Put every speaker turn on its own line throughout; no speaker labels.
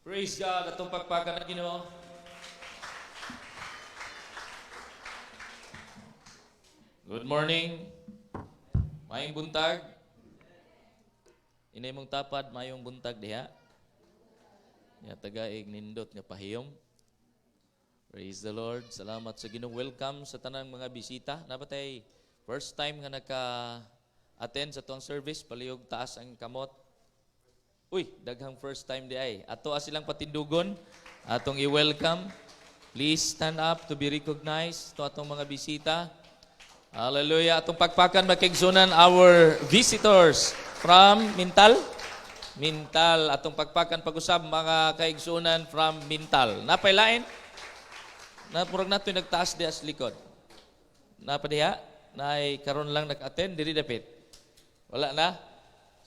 Praise God, atong pagpakan na Ginoo. Good morning. Mayong buntag. Inay mong tapad, mayong buntag diha. Ya tagaig nindot nga pahiyom. Praise the Lord. Salamat sa Ginoo. Welcome sa tanang mga bisita. Napatay first time nga naka-attend sa tuang service, palihog taas ang kamot. Uy, daghang first time di ay. Ato silang patindugon, atong i-welcome. Please stand up to be recognized to atong mga bisita. Hallelujah. Atong pagpakan makigsunan our visitors from Mintal. Mintal. Atong pagpakan pag-usab mga kaigsunan from Mintal. Napailain? Napurag nato yung nagtaas di as likod. Napadiha? Naay karon lang nag-attend, diri dapit. Wala na?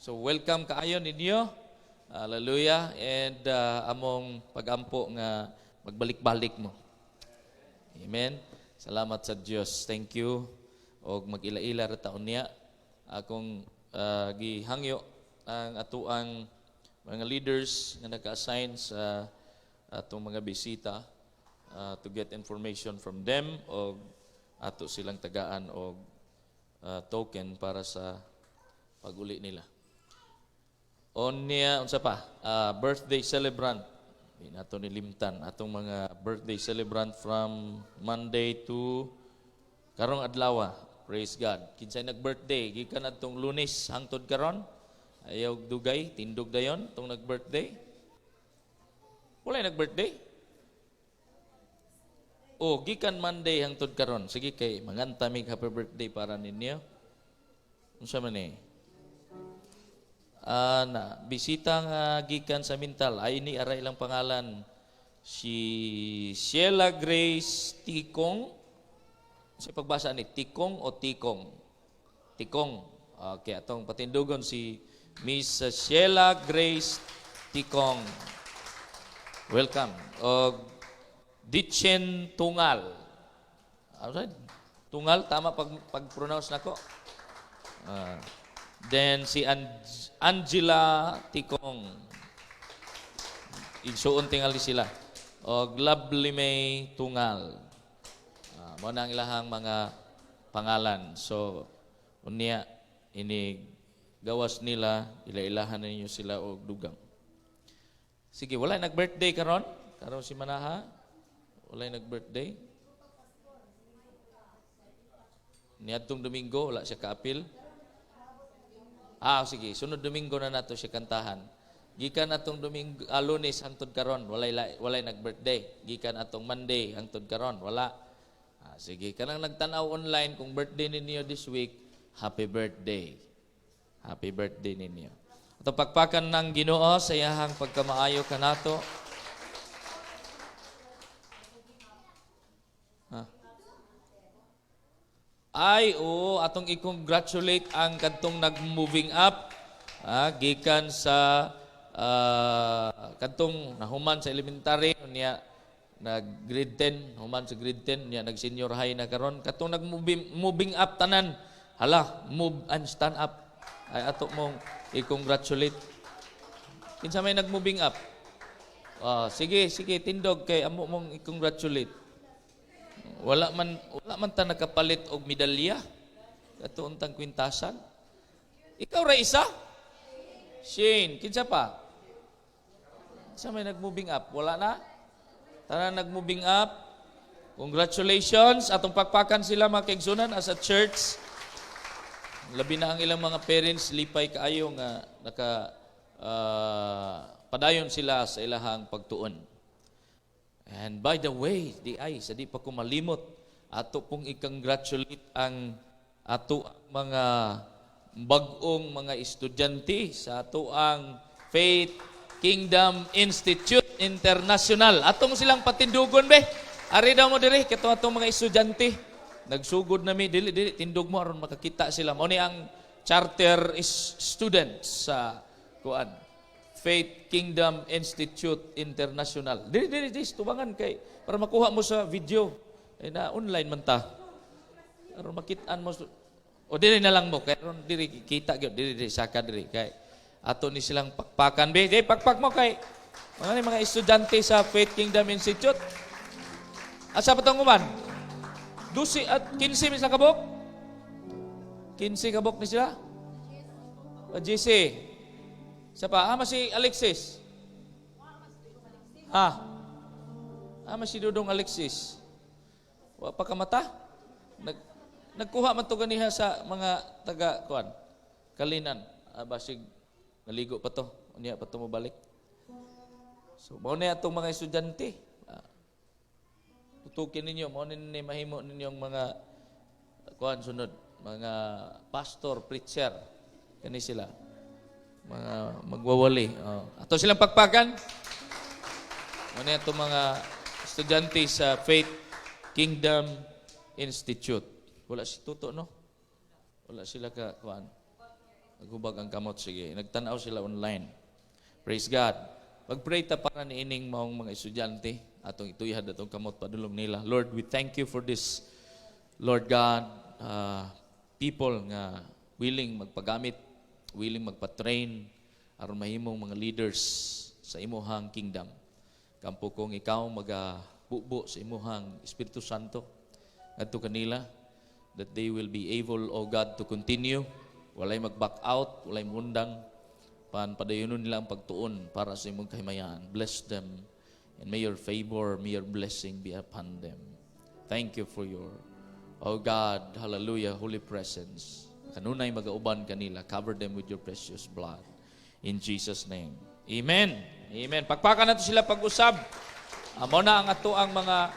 So welcome kaayo ninyo. Hallelujah. And among pagampo nga magbalik-balik mo. Amen. Salamat sa Dios. Thank you. Og mag-ila-ila ra taon niya. Akong gihangyo ang atuang mga leaders nga naka-assign sa atong mga bisita to get information from them og ato silang tagaan og token para sa pag-uli nila. Unsa pa? Birthday celebrant. Di nato nilimtan atong mga birthday celebrant from Monday to karong adlaw. Praise God. Kinsay nag-birthday gikan adtong Lunes hangtod karon? Ayaw dugay, tindog dayon tong nag-birthday. Wala nag-birthday? O gikan Monday hangtod karon. Sige kay manganta mig happy birthday para ninyo. Unsa man ni? Bisita nga gikan sa Mintal ay ni aray lang pangalan si Sheila Grace Tikong. Sa pagbasa ni Tikong o Tikong? Tikong. Okay, atong patindugon si Miss Sheila Grace Tikong. Welcome. Og Ditchen Tungal. Tungal tama pag-pronounce nako. Then si Angela Tikong. Igsuon tingali sila. O Lovely May Tungal. Mo na ang ilahang mga pangalan. So, unya, ini gawas nila, ila-ilahan ninyo sila o dugang. Sige, wala nag-birthday karon? Karon si Manaha? Wala nag-birthday? Niadtong Domingo, wala siya kaapil? Sige. Sunod Domingo na nato siya kantahan. Gikan atong Domingo, Lunes hangtod karon, walay nag-birthday. Gikan atong Monday hangtod karon, wala. Sige, kanang nagtanaw online kung birthday ninyo this week, happy birthday. Happy birthday ninyo. Atong pagpakan ng Ginoo sa iyahang pagkamaayo kanato. Atong i-congratulate ang kadtong nag-moving up gikan sa kadtong nahuman sa elementary niya nag-grade 10, human sa grade 10 niya nag-senior high na karon kadtong nag-moving up tanan. Hala, move and stand up. Ay ato mong i-congratulate. Kinsa may nag-moving up? Sige, tindog kay amo mong i-congratulate. Wala man ta nakapalit og medalya. Kato untang kwintasan. Ikaw ra isa? Shane, kinsa pa? Kinsa may nag-moving up? Wala na? Tanan nag-moving up. Congratulations. Atong pakpakan sila mga kaigsunan as a church. Labi na ang ilang mga parents lipay kaayo nga padayon sila sa ilahang pagtuon. And by the way, sa di pa ko malimot, ato pong i-congratulate ang ato mga bag-ong mga estudyante sa ato ang Faith Kingdom Institute International. Atong silang patindugon be. Ari daw mo diri kato atong mga estudyante. Nagsugod na mi dili tindog mo aron makakita sila. Mao ni ang charter students sa Faith Kingdom Institute International. Dili tubangan kay para makuha mo sa video. Na online man ta. Aron makitaan mo o dili na lang mo kay aron diri kita gyud diri saka diri kay ato ni silang pakpakan be. Pakpak mo kay Mga estudyante sa Faith Kingdom Institute. Asa pa itong uman? 12 at 15 mis na kabok? 15 kabok ni sila? GC. Isa pa, si Alexis. Si Dudong Alexis. Wa pa kamata? Nagkuha man to ganiha sa mga taga-kuan. Kalinan. Basig naligo pa to. Unya pa to mo balik. So, mao na atong mga estudyante. Tutukin ninyo, mao ni mahimo ninyong mga kuan sunod, mga pastor, preacher. Kani sila. Mga magwawali. Ato silang pagpagan. Mao na atong mga estudyante sa Faith Kingdom Institute. Wala si Tuto, no? Wala sila ka kuan. Naghubag ang kamot, sige. Nagtanaw sila online. Praise God. Mag-pray ta para niining maong mga estudyante. Atong ituyad atong kamot padulong nila. Lord, we thank you for this, Lord God, people nga willing magpagamit, willing magpa-train, aron mahimong mga leaders sa imuhang kingdom. Kampo kong ikaw magabubo sa imuhang Espiritu Santo ngadto kanila, that they will be able, O God, to continue. Walay mag-back out, walay mundang, padayonon nila ang pagtuon para sa imong kahimayan. Bless them, and may your favor, may your blessing be upon them. Thank you for your, O God, hallelujah, holy presence. Kanunay magauban kanila, cover them with your precious blood. In Jesus' name. Amen. Amen. Pagpakan nato sila pag-usab. Amo na ang ato ang mga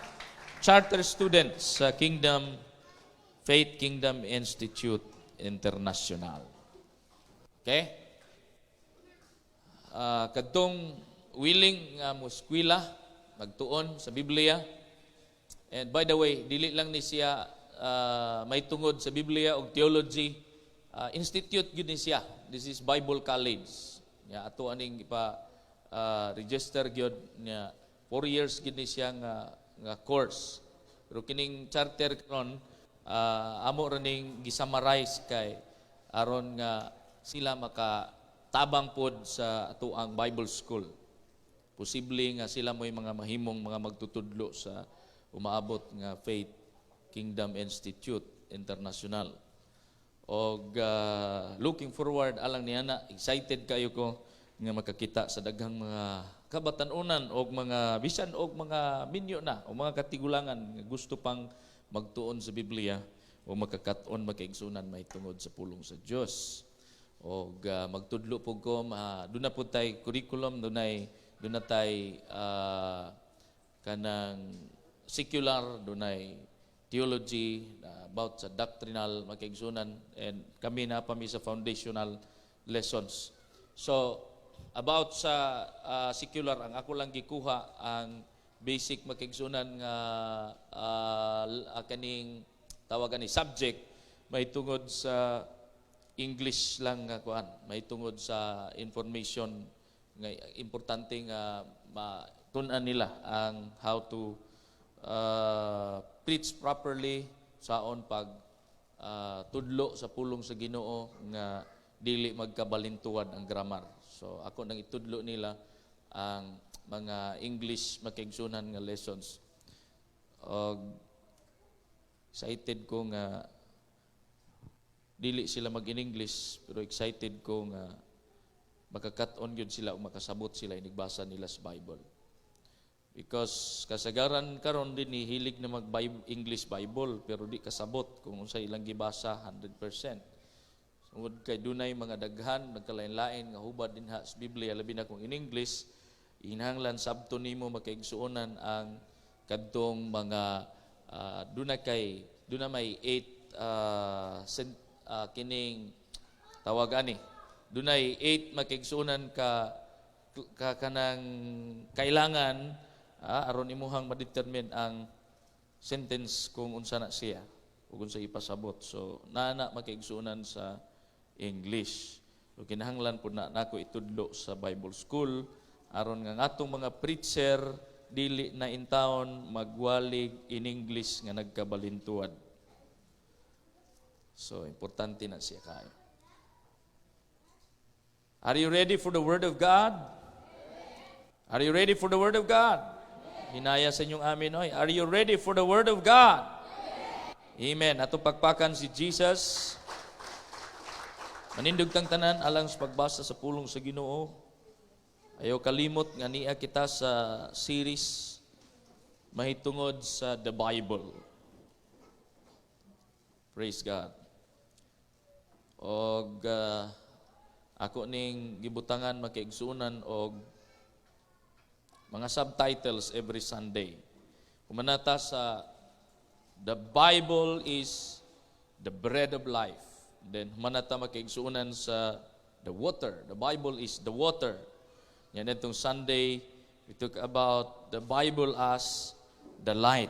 charter students sa Faith Kingdom Institute International. Okay? Kadtong willing nga muskwila, magtuon sa Biblia. And by the way, dili lang ni siya may tungod sa Biblia o theology. Institute yun ni siya. This is Bible College. Ato aning register gyud niya 4 years gid ni siya nga course. Pero kining charter karon amo raning gisummarize kay aron nga sila makatabang pod sa atuang Bible School. Posible nga sila mo'y mga mahimong mga magtutudlo sa umaabot nga Faith Kingdom Institute International. Og looking forward alang niana, excited kayo ko nga makakita sa daghang mga kabatanunan og mga bisan og mga minyo na o mga katigulangan nga gusto pang magtuon sa Biblia o makakaton makaigsunan may tungod sa pulong sa Dios. Og magtudlo pug ko doon na pud tay curriculum, doon na tay kanang secular, doon ay theology about sa doctrinal makaigsunan, and kami na pa mi sa foundational lessons. So about sa secular, ang ako lang gikuha ang basic makaigsunan nga kaning tawagan ni subject, may tungod sa English lang nga kuan, may tungod sa information nga importante nga matun-an nila ang how to preach properly saon pag tudlo sa pulong sa Ginoo nga dili magkabalintuan ang grammar. So ako nang itudlo nila ang mga English makaigsunan nga lessons. Excited ko nga dili sila mag-in-English, pero excited ko nga makakat-on yun sila o makasabot sila inigbasa nila sa Bible. Because kasagaran karon din ni hilig na mag-English Bible, pero di kasabot kung unsa ilang gibasa 100%. Sungod kay dunay mga daghan nagkalain-lain nga hubad din sa Biblia, labi na kung in English, inhanglan sabto nimo makaigsuonan ang kadtong mga duna may 8 kining tawagan ni. Dunay 8 makaigsuonan ka kanang kailangan aron imuhang ma-determine ang sentence kung unsa na siya ug unsa ipasabot. So naa makaigsuonan sa English. So kinahanglan pud na nako itudlo sa Bible School aron nga atong mga preacher dili na in town magwalig in English nga nagkabalintuad. So importante na siya kayo. Are you ready for the Word of God? Are you ready for the Word of God? Hinaya sa inyong amin, oy. Are you ready for the Word of God? Amen. Ato pagpakan si Jesus. Manindog tang tanan alang sa pagbasa sa pulong sa Ginoo. Ayaw kalimot nga niya kita sa series mahitungod sa the Bible. Praise God. Og ako ning gibutangan makiigsunan og mga subtitles every Sunday. Kumanata sa the Bible is the bread of life. Then humanata makiigsunan sa the water. The Bible is the water. Yan itong Sunday, we talk about the Bible as the light.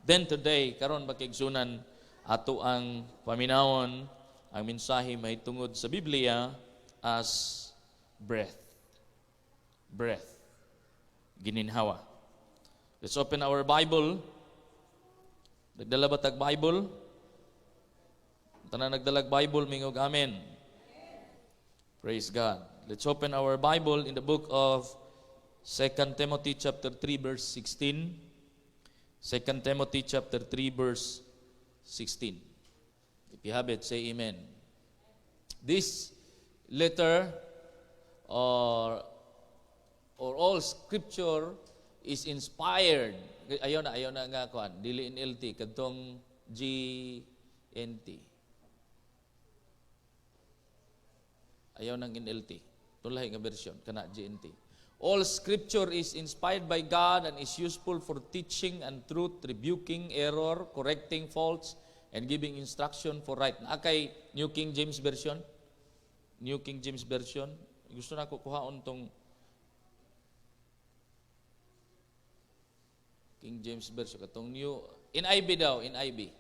Then today, karon makiigsunan ato ang paminawon ang mensahe mahitungod sa Biblia as breath. Breath. Gininhawa. Let's open our Bible. Nagdala ba tag Bible? Tanan nagdalag Bible, mingog amen. Praise God. Let's open our Bible in the book of 2 Timothy chapter 3 verse 16. 2 Timothy chapter 3 verse 16. If you have it, say amen. This letter or all scripture is inspired. Ayaw na nga kuan, dili NLT kadtong GNT. Ayaw ng NLT. Tulay nga version kana GNT. All scripture is inspired by God and is useful for teaching and truth, rebuking error, correcting faults, and giving instruction for right. Akay New King James Version. New King James Version. Gusto na ko kuhaon tong King James Version katong new NIV daw, NIV.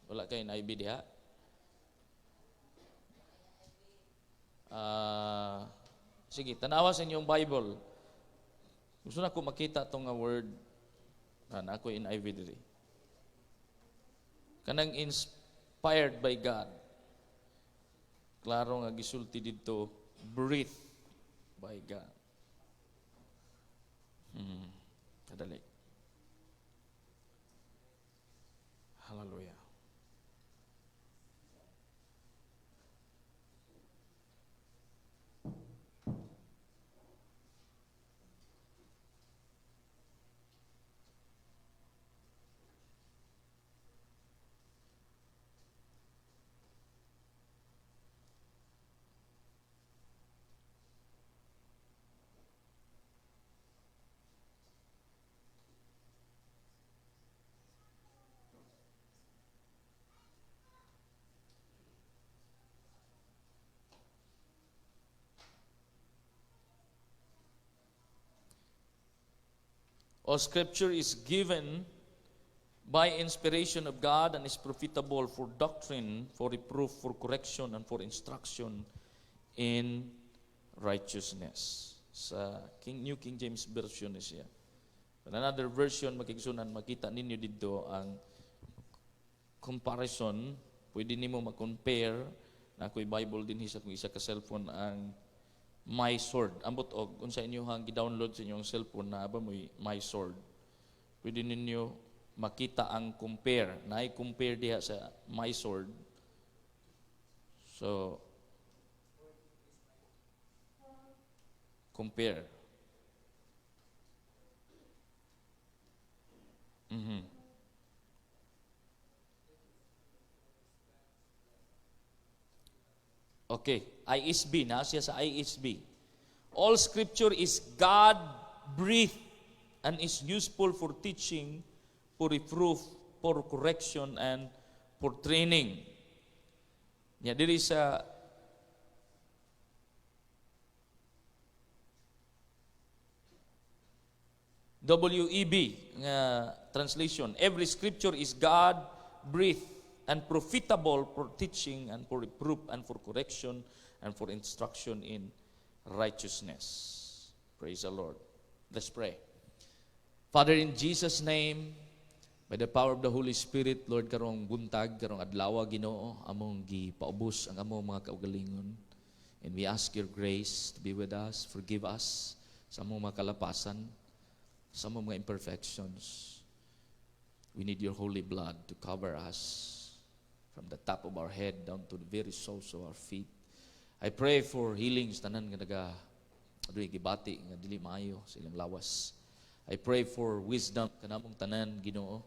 Wala kayo NIV diha. Sige, tanawa sa inyong Bible. Gusto na ko makita itong word na ako NIV diri. Kanang inspired by God. Klaro nga gisulti dito, breathed by God. Kadali. Hallelujah. All scripture is given by inspiration of God and is profitable for doctrine, for reproof, for correction, and for instruction in righteousness. Sa New King James Version is siya. In another version, makikisunan, makita ninyo dito ang comparison. Pwede nimo mag-compare na ako'y Bible din sa kung isa ka cellphone ang My Sword. Ambot og unsa inyo hang gi-download sa inyong cellphone na aba mo'y My Sword. Pwede ninyo makita ang compare. Compare diha sa My Sword. So compare. Okay, ISB na siya sa ISB. All scripture is God-breathed and is useful for teaching, for reproof, for correction, and for training. Nya diri sa WEB nga translation, every scripture is God-breathed and profitable for teaching and for reproof and for correction and for instruction in righteousness. Praise the Lord. Let's pray. Father, in Jesus' name, By the power of the Holy Spirit, Lord, karong buntag, karong adlaw, Ginoo, among gipaubos ang among mga kaugalingon. And we ask your grace to be with us, forgive us sa among mga kalapasan, sa among mga imperfections. We need your holy blood to cover us from the top of our head down to the very soles of our feet. I pray for healings tanan nga adoy gibati nga dili maayo sa ilang lawas. I pray for wisdom kanamong tanan, Ginoo,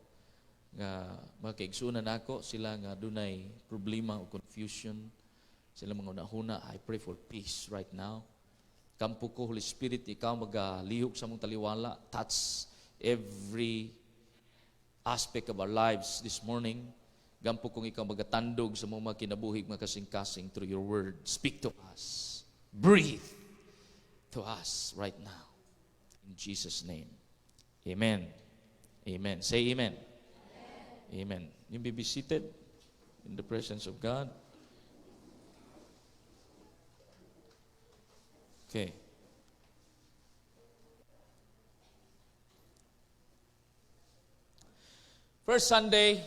nga makaigsunan nako sila nga dunay problema o confusion, sila mga unahuna. I pray for peace right now. Kampo ko, Holy Spirit, ikaw magalihok sa mong taliwala, touch every aspect of our lives this morning. Gampo kong ikaw magatandog sa mga kinabuhig, mga kasing-kasing through your word. Speak to us. Breathe to us right now. In Jesus' name. Amen. Amen. Say amen. Amen. You may be seated in the presence of God. Okay. First Sunday,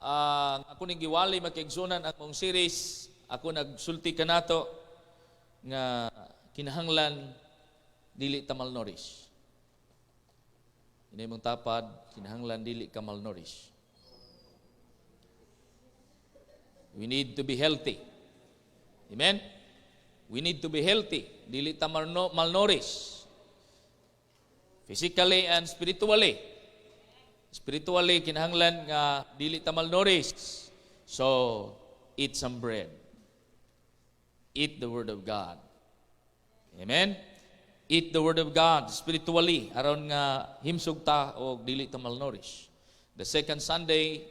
ako ning giwali makiigsunan ang mong series. Ako nagsulti kanato nga kinahanglan dili ta malnourished. Ini mong tapad, kinahanglan dili ka malnourished. We need to be healthy. Amen? We need to be healthy. Dili ta malnourished. Physically and spiritually. Spiritually, kinahanglan nga dili ta malnourished. So, eat some bread. Eat the Word of God. Amen? Eat the Word of God spiritually aron nga himsog ta o dili ta malnourished. The second Sunday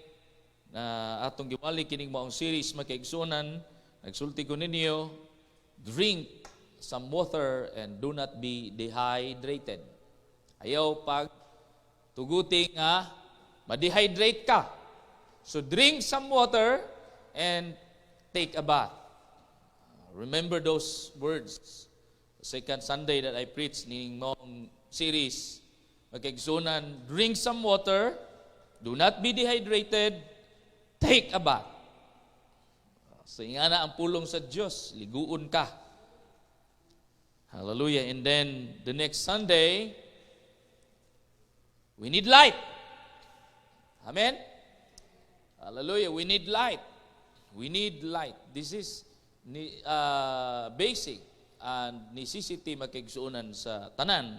na atong giwali kining maong series makaigsunan, nagsulti ko ninyo, drink some water and do not be dehydrated. Ayaw pag tuguti nga ma-dehydrate ka. So drink some water and take a bath. Remember those words. Second Sunday that I preached ning mong series, magkaigsunan, drink some water, do not be dehydrated, take a bath. So ingana ang pulong sa Diyos, liguon ka. Hallelujah. And then the next Sunday, we need light. Amen? Hallelujah. We need light. We need light. This is basic and necessity makigsuunan sa tanan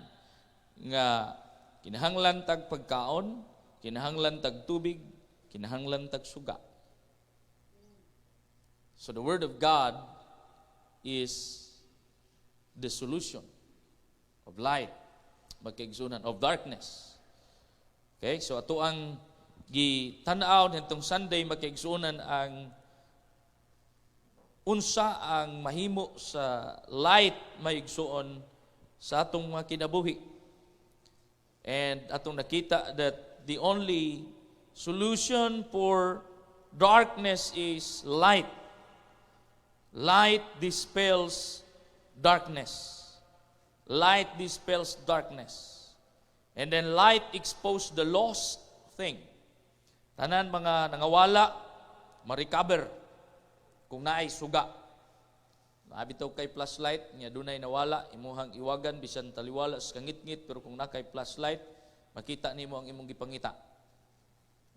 nga kinahanglan tag pagkaon, kinahanglan tag tubig, kinahanglan tag suga. So the Word of God is the solution of light, makigsuunan of darkness. Okay, so ato ang gitanaw nitong Sunday makigsuunan ang unsa ang mahimo sa light maigsuon sa atong mga kinabuhi. And atong nakita that the only solution for darkness is light. Light dispels darkness. Light dispels darkness. And then light exposes the lost thing. Tanan mga nangawala, ma-recover. Kung naay suga, naabitaw kay flashlight, niya dunay nawala, imuhang iwagan, bisan taliwala sa kangit-ngit, pero kung nakay flashlight, makita nimo ang imong gipangita.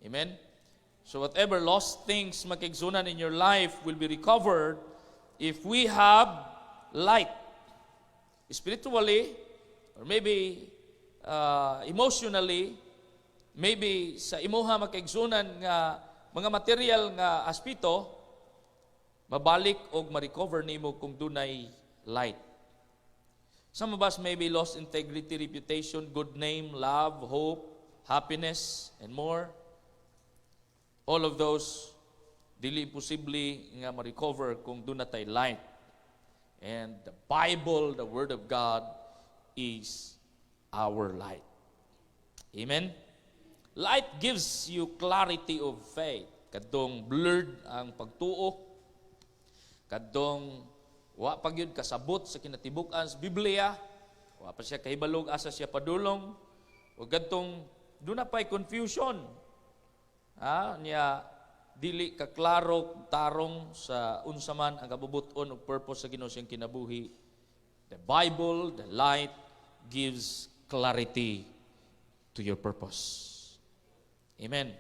Amen? So whatever lost things makigsunan in your life will be recovered if we have light. Spiritually, or maybe emotionally, maybe sa imuha makigsunan nga mga material nga aspito, mabalik o ma-recover nimo kung dunay light. Some of us may be lost integrity, reputation, good name, love, hope, happiness, and more. All of those, dili posible nga ma-recover kung doon natay light. And the Bible, the Word of God, is our light. Amen? Light gives you clarity of faith. Kadtong blurred ang pagtuo, kadtong wa pa gyud kasabot sa kinatibuk-an sa Biblia, wa pa siya kahibalog asa siya padulong, o kadtong doon na pa'y confusion. Niya, dili ka klaro tarong sa unsaman ang kabubuton o purpose sa Ginoo siyang kinabuhi. The Bible, the light, gives clarity to your purpose. Amen.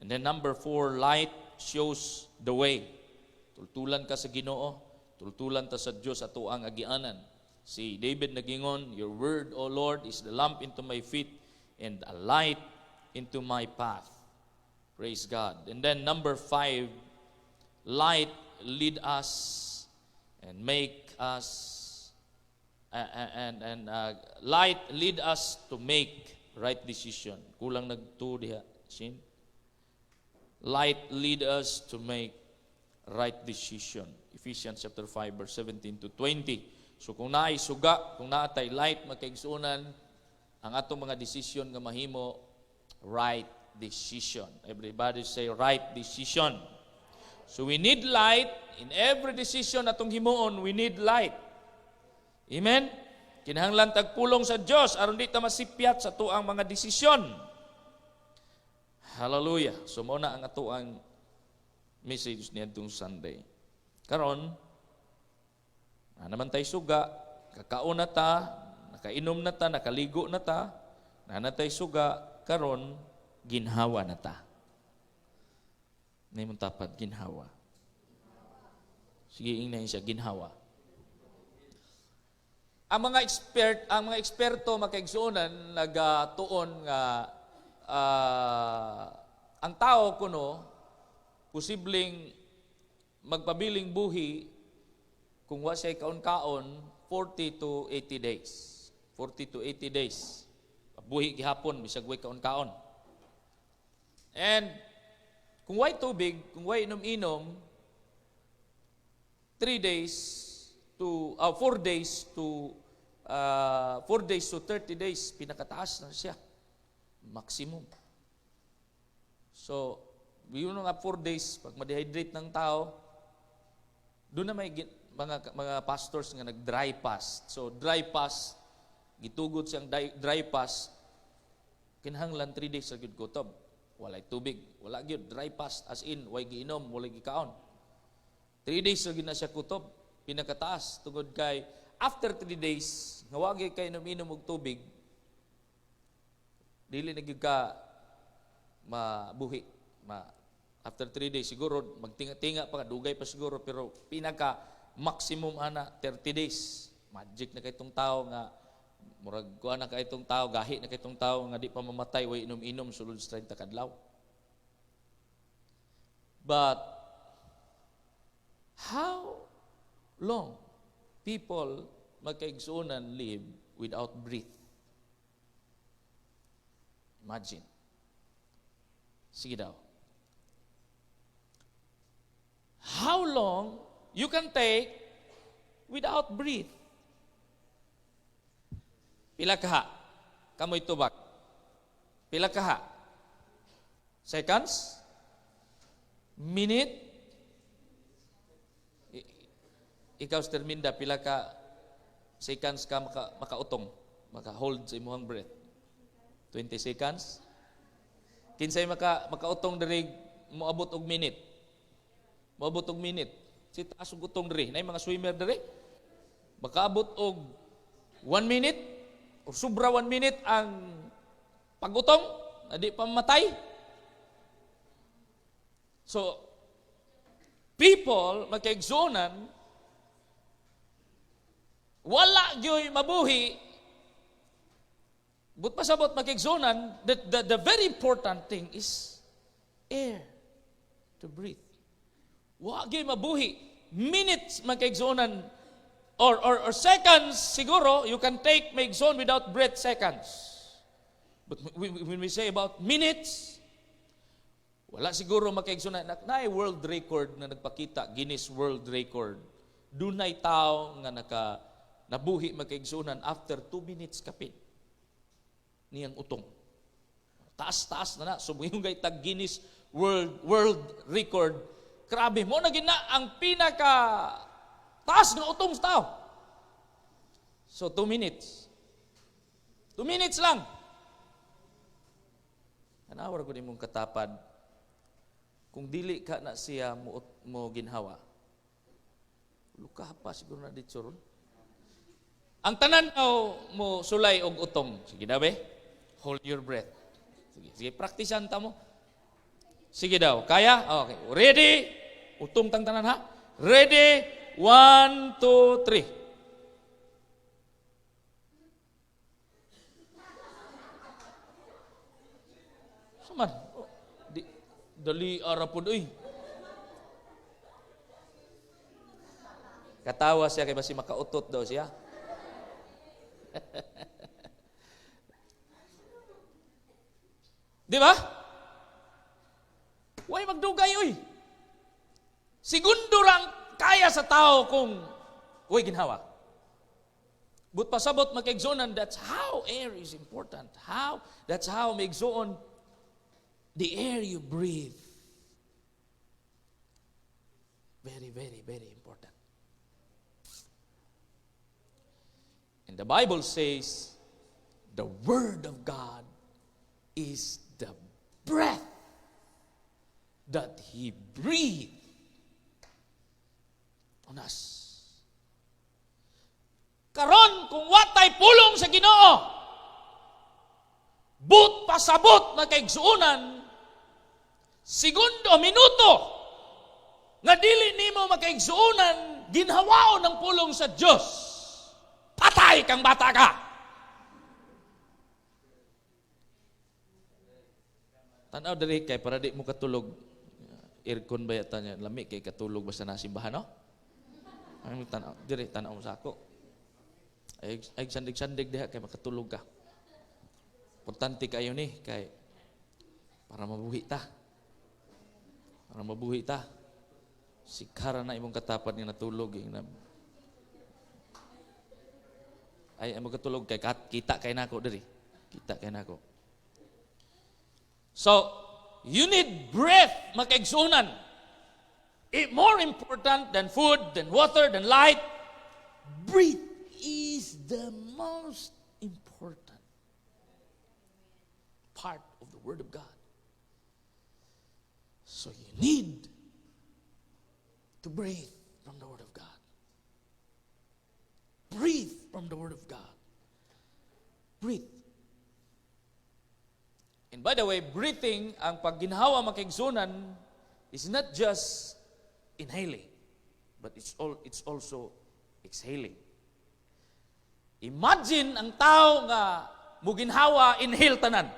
And then number 4, light shows the way. Tultulan ka sa Ginoo, tultulan ta sa Dios ato ang agianan. Si David nagingon, your word, O Lord, is the lamp into my feet and a light into my path. Praise God. And then number 5, light lead us and make us light lead us to make right decision. Kulang nagtu diha, sin. Light lead us to make right decision. Ephesians chapter 5 verse 17 to 20. So kung naay suga, kung naatay light makaigsunan ang atong mga decision nga mahimo, right decision. Everybody say right decision. So we need light in every decision atong himuon, we need light. Amen. Kinahanglan tagpulong sa Dios aron di ta masipyat sa tuang mga desisyon. Hallelujah. So mao na ang atuang message niadtong Sunday. Karon naman tay suga, kakaon na ta, nakainom na ta, nakaligo na ta, nanatay suga, karon ginhawa na ta. Naimong tapat, ginhawa. Sige, ingnahin siya, ginhawa. Ang mga eksperto makaigsuonan nagatuon nga ang tao kuno posibleng magpabiling buhi kung wa siya kaon-kaon 40 to 80 days. 40 to 80 days. Buhi gihapon bisag way kaon-kaon. And kung way tubig, kung way inom-inom 4 days to 30 days pinakataas na siya. Maximum. So, yun nga 4 days pag ma-dehydrate ng tao, doon na may mga pastors nga nag-dry fast. So, dry fast, gitugod siyang dry fast, kinahanglan 3 days sa gyud kutob. Walay tubig, wala gyud dry fast as in way giinom, walay gikaon. 3 days sa gyud na siya kutob, pinakataas tungod kay after 3 days, nga wa gyud kay inom og tubig, dili na gyud ka mabuhi. After 3 days siguro magtinga-tinga pa, dugay pa siguro, pero pinaka maximum ana 30 days. Magic na kay itong tao nga murag kuha na kay itong tao, gahi na kay itong tao nga di pa mamatay way inom-inom sulod sa 30 kadlaw. But how long people magkaigsuonan live without breath? Imagine. Sige daw. How long you can take without breath? Pila kaha? Kamoy tubak. Pila kaha? Seconds? Minute? Ikaw, Sterminda, pila ka seconds ka makautong, maka-hold sa imong breath? 20 seconds? Kinsay makautong diri moabot og minute? Moabot og minute. Si taas og utong diri, nay mga swimmer diri. Makaabot og 1 minute o sobra 1 minute ang pagutong, di pa mamatay. So, people magkaigsuonan wala gyoy mabuhi. But pasabot makigsuonan, the very important thing is air to breathe. Wa gyoy mabuhi. Minutes magkaigsuonan or seconds siguro you can take maigsuon without breath seconds. But when we say about minutes, wala siguro makaigsuonan. Naay world record na nagpakita, Guinness World Record. Dunay tao nga nabuhi makaigsuonan after 2 minutes kapin niyang utong. Taas-taas na. So yung tag Guinness World Record. Grabe mo na gina ang pinaka taas ng utong sa tao. So 2 minutes. 2 minutes lang. Tanawar ko nimong katapad, kung dili ka na siya mo ginhawa, luka pa siguro na dito ron. Ang tanan mo sulay og utong. Sige na be, hold your breath. Sige, praktisan ta mo. Sige daw, kaya? Okay, ready? Utong tang tanan ha? Ready? 1, 2, 3. Man, dali arapod uy. Katawa siya kay basi makautot daw siya. Di ba? Huwag magdugay uy. Segundo lang kaya sa tao kung huwag ginhawa. But pasabot makaigsunan, that's how air is important. That's how maigsuon the air you breathe. Very, very, very important. And the Bible says, the Word of God is the breath that He breathed on us. Karon, kung watay pulong sa Ginoo, but pasabot na kaigsuunan, segundo, minuto, nga dili nimo makaigsuunan, ginhawaon ng pulong sa Diyos. Patay kang bata ka. Tanaw diri kay para di mo katulog. Aircon ba yata niya? Lami kay katulog basta na simbahan, no? Ang tanaw, diri tanaw sa ako. Ay sandig-sandig diha kay makatulog ka. Importante kayo ni kay para mabuhi ta. Para mabuhi ta. Sikara na imong katapat nga natulog ay imong katulog kay kita kay nako diri. Kita kay nako. So, you need breath makaigsunan. More important than food, than water, than light. Breathe is the most important part of the Word of God. So you need to breathe from the Word of God. Breathe from the Word of God. Breathe. And by the way, breathing, ang pagginhawa makaigsunan is not just inhaling, but it's also exhaling. Imagine ang tao nga muginhawa, inhale tanan.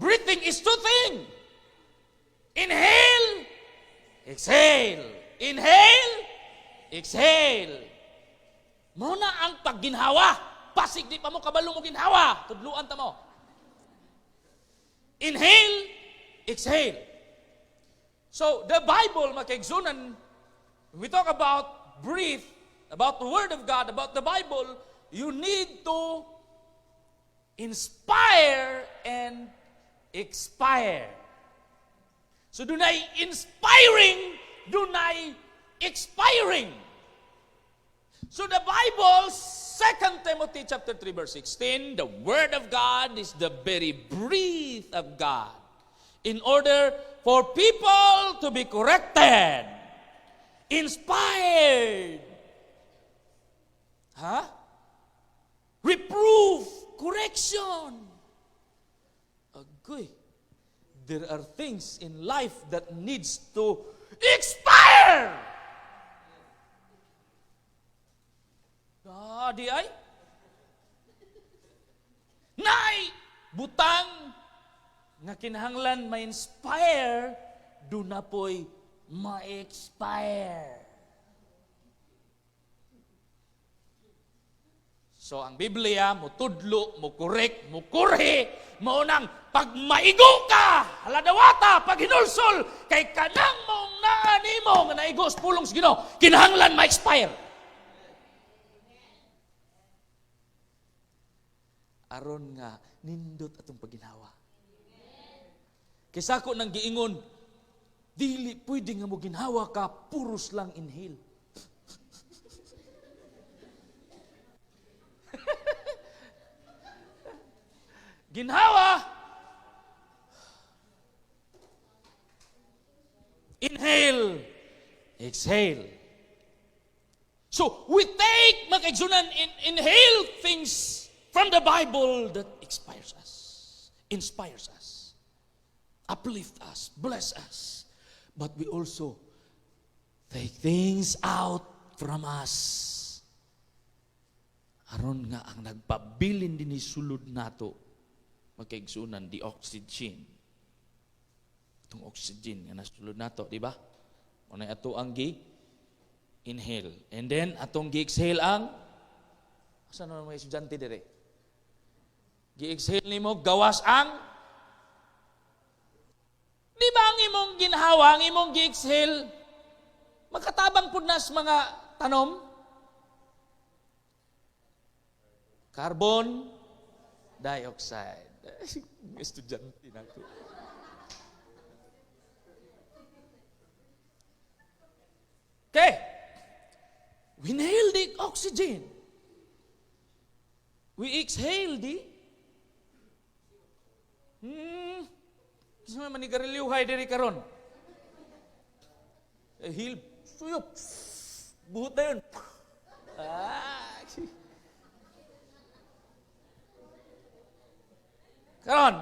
Breathing is two things. Inhale, exhale. Inhale, exhale. Muna ang pagginhawa. Pasig di pa mo kabalo mo ginhawa. Tudluan ta mo. Inhale, exhale. So, the Bible, makaigsunan, we talk about breathe, about the Word of God, about the Bible, you need to inspire and expire. So, dunay inspiring, dunay expiring. So, the Bible, 2 Timothy chapter 3, verse 16, the Word of God is the very breath of God. In order for people to be corrected, inspired, reproof, correction. Agoy, there are things in life that needs to expire. Di ay? Nay, butang nga kinahanglan ma-inspire, do na po'y ma-expire. So, ang Biblia, mo tudlo, mo korek, mo kurhi, mo nang pag maigo ka, haladawata, pag hinulsol, kay kanang mong naanimo nga naigo sa pulong sa Ginoo, kinahanglan ma-expire. Aron nga, nindot atong paginawa. Kaysa ko nang giingon, dili pwede nga mo ginhawa ka, puros lang inhale. Ginhawa. Inhale. Exhale. So, we take, mga kaigsunan, inhale things from the Bible that inspires us, uplift us, bless us. But we also take things out from us. Aron nga ang nagpabilin din sulod nato, magkaigsunan, the oxygen. Itong oxygen nga nasulod nato, di ba? Unay ato ang inhale. And then, atong gi-exhale ang, saan naman mga estudyante dire? Gi-exhale nimo, gawas ang, di ba ang imong ginhawa, ang imong gi-exhale, magkatabang po nas mga tanom? Carbon dioxide. Estudyante na ko. Okay. We inhale the oxygen. We exhale the Kasi may manigariliyuhay diri karon. Hil suyop. Buhot na yun. Karon,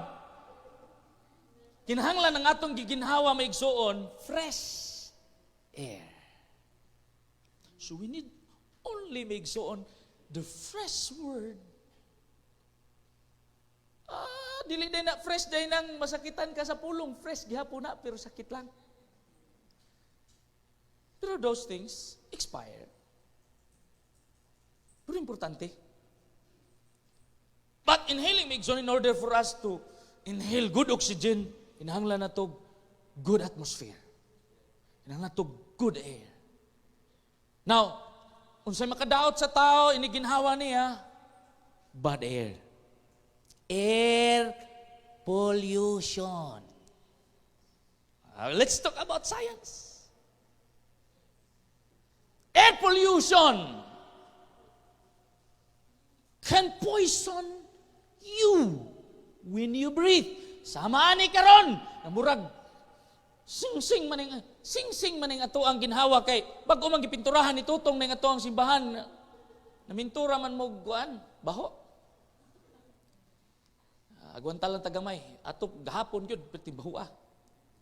kinahanglan ng atong giginhawa maigsuon, fresh air. So we need only maigsuon the fresh word. Dili day na fresh day nang masakitan ka sa pulong. Fresh gihapon na, pero sakit lang. Pero those things expire. Pero importante. But inhaling maigsuon, in order for us to inhale good oxygen, kinahanglan na to good atmosphere. Kinahanglan na to good air. Now, unsay makadaot sa tao, iniginhawa niya, bad air. Air pollution. Let's talk about science. Air pollution can poison you when you breathe. Samaan ni karon, namurag sing-sing maning ato ang ginhawa kay bago man gipinturahan ni tutong ning ato ang simbahan. Namintura man mo guan, baho. Agwantalan tagamay, ato gahapon yun, pati bahua.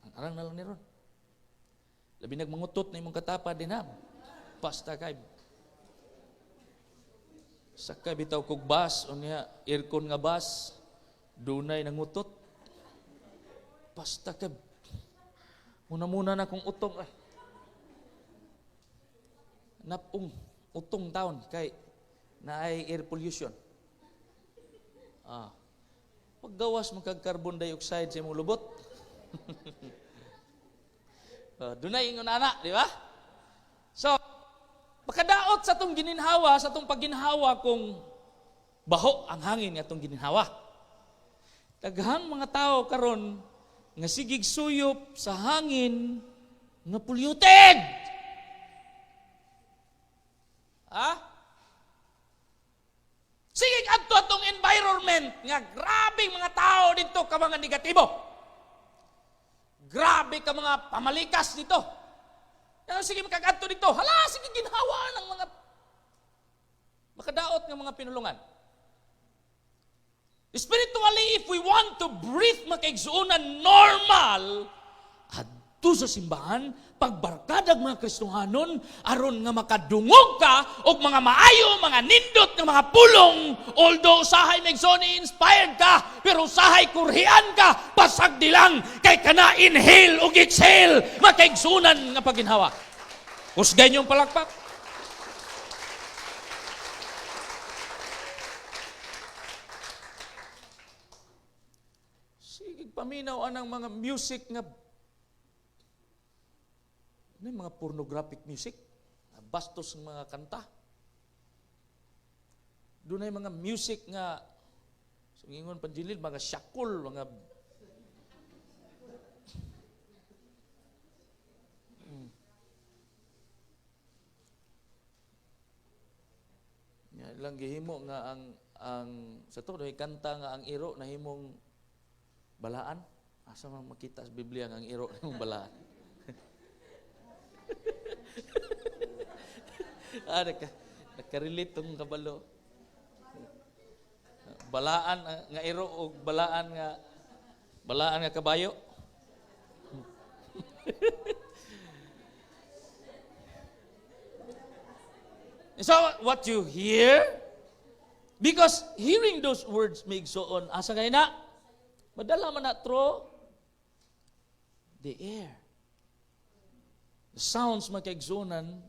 Ang arang na lang ni ron. Labi nagmangutot na imong katapa din ha. Basta kay. Sakay bitaw kog bus, o niya, aircon nga bus, dunay nangutot. Basta kay. Muna na kong utong. Utong taon kay naay air pollution. Paggawas mo kag carbon dioxide sa imong lubot. Dunay ingon ana, di ba? So, makadaot sa tong gininhawa, sa tong pagginhawa kung baho ang hangin nga tong gininhawa. Daghang mga tao karon nga sigig suyop sa hangin nga polluted. Sige adto atong environment nga grabing mga tao dito ka mga negatibo. Grabe ka mga pamalikas dito. Sige makagadto dito. Hala, sige ginhawa ng mga makadaot ng mga pinulungan. Spiritually, if we want to breathe makaigsuunan normal, adto sa simbahan, pagbarkadag mga Kristohanon, aron nga makadungog ka og mga maayo, mga nindot ng mga pulong, although usahay maigsoon inspired ka, pero usahay kurhian ka, pasagdi lang, kay kana inhale ug exhale, makaigsuunan nga paginhawa. Husgay niyong palakpak. Sige, paminaw anang mga music nga may mga pornographic music, bastos ng mga kanta. Doon ay mga music nga, sungingon panjilid, mga syakul, mga Ilang gihimo nga ang sa to may kanta nga ang iro nahimong balaan. Asa man makita sa Biblia nga ang iro nahimong balaan. Nakarelate tong kabalo. Balaan nga iro o balaan nga kabayo. So what you hear, because hearing those words makes so on, asa kay na, madala man na through the air. The sounds makaigsunan,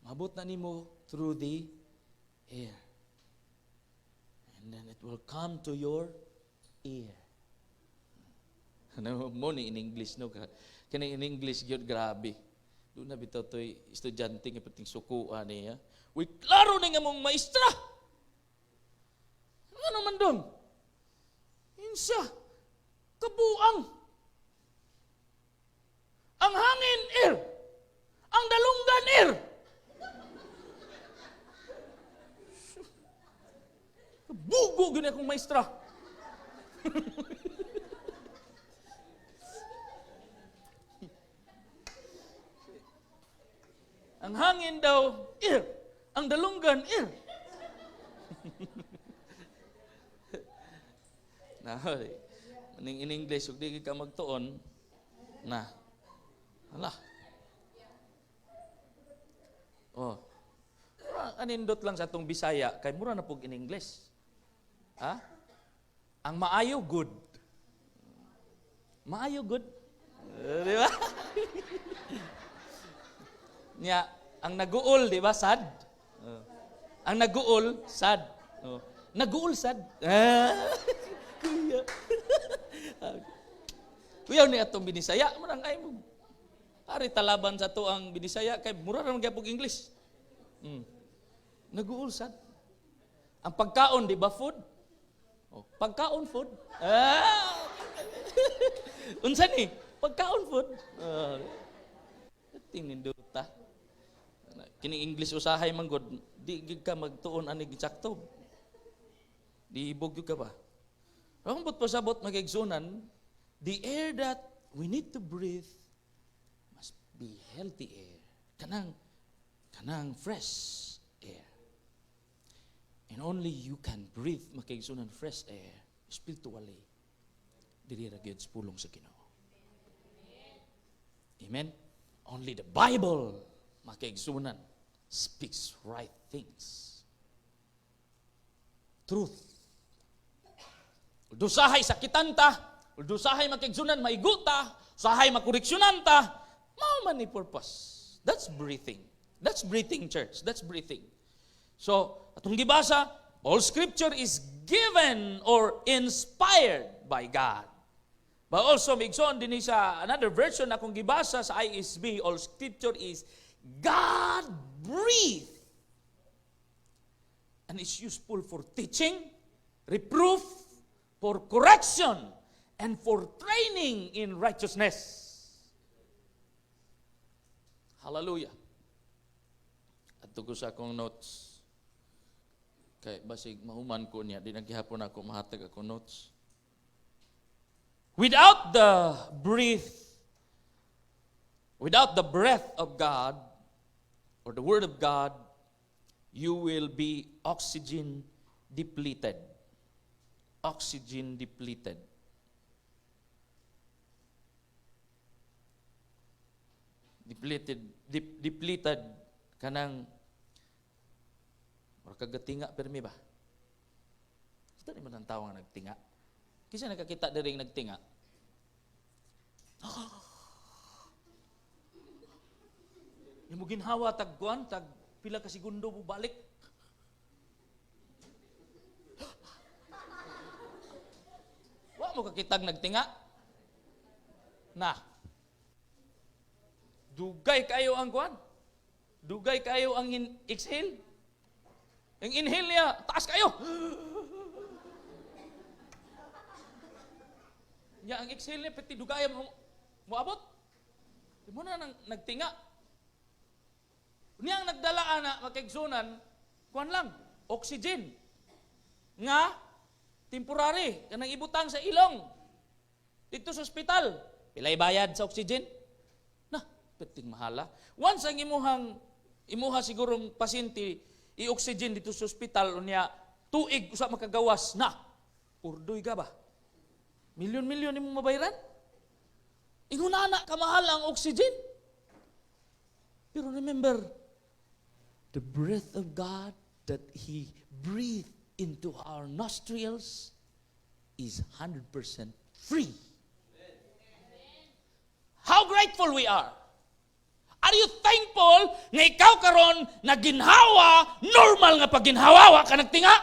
mabot na nimo through the air. And then it will come to your ear. Ano mo ni in English no? Kani in English gyud grabe. Doon na bitaw to'y estudyante nga pating sukuan niya. Uy, klaro na nga mong maestra! Ano man doon? Insa, kabuang. Ang hangin, air. Ang dalunggan, air. Bugo gina akong maestra. Ang hangin daw, air. Ang dalunggan, air. In English, kung di ka magtuon, hala. Oh. Anindot lang sa itong Bisaya, kay mura na pug in English. Ha? Ang maayo, good. Maayo, good. Di ba? Nya, ang naguol, di ba, sad? Ang naguol, sad. Naguol, sad. Kuya. Kuya ni atong Binisaya, marang ay mo. Ari talaban sa to ang Binisaya, kay mura naman gyapon English. Naguol, sad. Ang pagkaon, di ba, food? Pagkaon, food. Unsa ni? Pagkaon, food. Tininduta. Kini English usahay man god, di gid ka magtuon ani ginsakto. Di ibog ka ba? Rambot pasabot magigsunan, the air that we need to breathe must be healthy air. Kanang fresh air. And only you can breathe makigsunan fresh air spiritually. Diri ra gyud pulong sa Ginoo. Amen. Only the Bible makaigsunan speaks right things. Truth. Usahay sakitan ta, usahay makaigsunan maiguta, usahay makoreksyonan ta, mao man ni purpose. That's breathing. That's breathing, church. That's breathing. So, atong gibasa, all scripture is given or inspired by God. But also, migsoon din sa another version na kung gibasa sa ISB, all scripture is God-breathed. And is useful for teaching, reproof, for correction, and for training in righteousness. Hallelujah. At ko sa akong notes. Kay basig mahuman ko niya, di naghihapon ako mahatag ako notes. Without the breath of God, or the Word of God, you will be oxygen depleted. Oxygen depleted. Depleted kanang or kagatinga permi ba? Ito ni man ang tawag nagtinga. Kasi nakakita diring nagtinga. Imo ginhawa tag pila ka segundo mo balik. Wa mo kakitag nagtinga. Na. Dugay kayo ang kuan. Dugay kayo ang exhale. Ang inhale niya, taas kayo. Ya ang exhale niya pati dugay mo abot. Di mo na nagtinga. Niyang nagdalaan na makigsunan, kuan lang, oxygen. Nga, temporary, kanang ibutang sa ilong. Dito sa ospital, pilay bayad sa oxygen? Na, piting mahala. Once ang imuha sigurong pasyente, i-oxygen dito sa ospital, unya, tuig usa makagawas, na, urdoy ka ba? Milyon-milyon imong mabayaran? Ingunana, kamahal ang oxygen. Pero remember, the breath of God that He breathed into our nostrils is 100% free. How grateful we are. Are you thankful nga ikaw karon na ginhawa, normal nga pagginhawa ka nagtinga?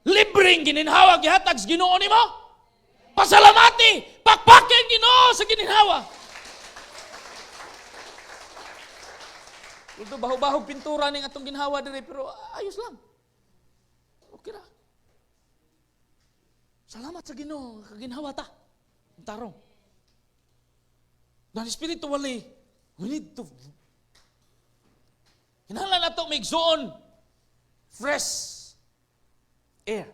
Libreng gininhawa gihatag sa Ginoo nimo? Pasalamati, pakpakin Ginoo sa gininhawa. Although bahog-bahog pintura ning atong ginhawa diri pero ayos lang. Okay ra. Salamat sa Ginoo kaginhawa ta. Tarong. Dan spiritually, we need to kinahanglan nato maigsuon fresh air.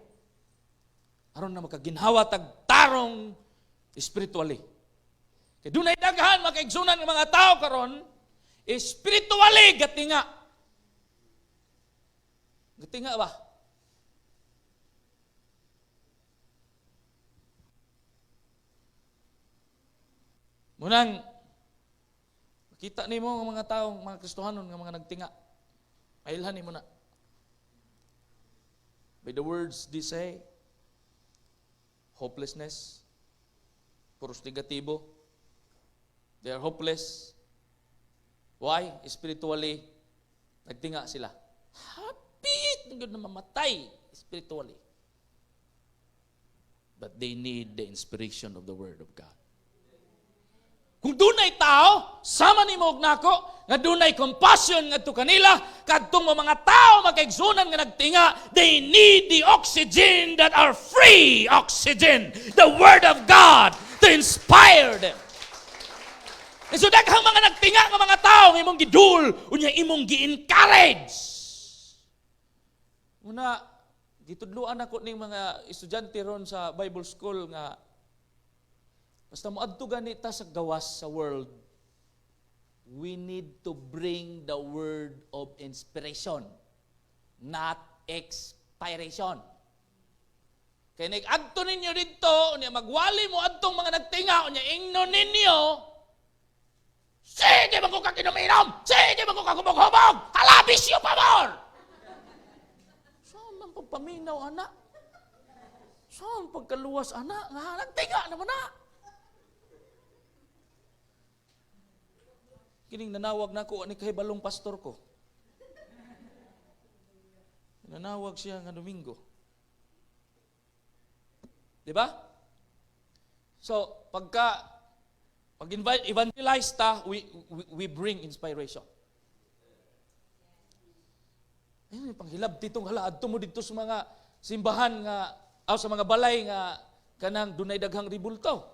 Aron na makaginhawa tag tarong spiritually. Kay dunay daghan makaigsunan ng mga tao karon spiritually gatinga. Gatinga ba? Munang makita nimo ang mga taong mga Kristohanon nga mga nagtinga. Mailhan nimo na. By the words they say, hopelessness, puros negatibo. They are hopeless. Why? Spiritually, nagtinga sila. Hapit na mamatay spiritually. But they need the inspiration of the Word of God. Kung dunay tao, sama ni mo og nako, nga dunay compassion ngadto kanila, kadtong mga tao makaigsunan nga nagtinga, they need the oxygen that are free oxygen, the Word of God to inspire them. E so daghang mga nagtinga nga mga tao nga imong gidul, unya imong gi-encourage. Una, gitudluan ako ning mga estudyante ron sa Bible School nga basta moadto ganita sa gawas sa world, we need to bring the word of inspiration, not expiration. Kaya nag-adto ninyo dito, unya magwali mo adtong mga nagtinga, unya ingnon ninyo, sige man ko kakinom-inom, sige man ko kagubog-hubog, halabis yung pamor! Saan man pagpaminaw, anak? Saan pagkaluwas, anak? Nga, nagtinga naman na. Kining nanawag na ko, ni kahibalong pastor ko. Nanawag siya nga Domingo. Diba? So, pag-evangelize ta, we bring inspiration. Ayun, panghilab titong halaad mo dito sa mga simbahan nga, sa mga balay nga, kanang dunay daghang ribulto.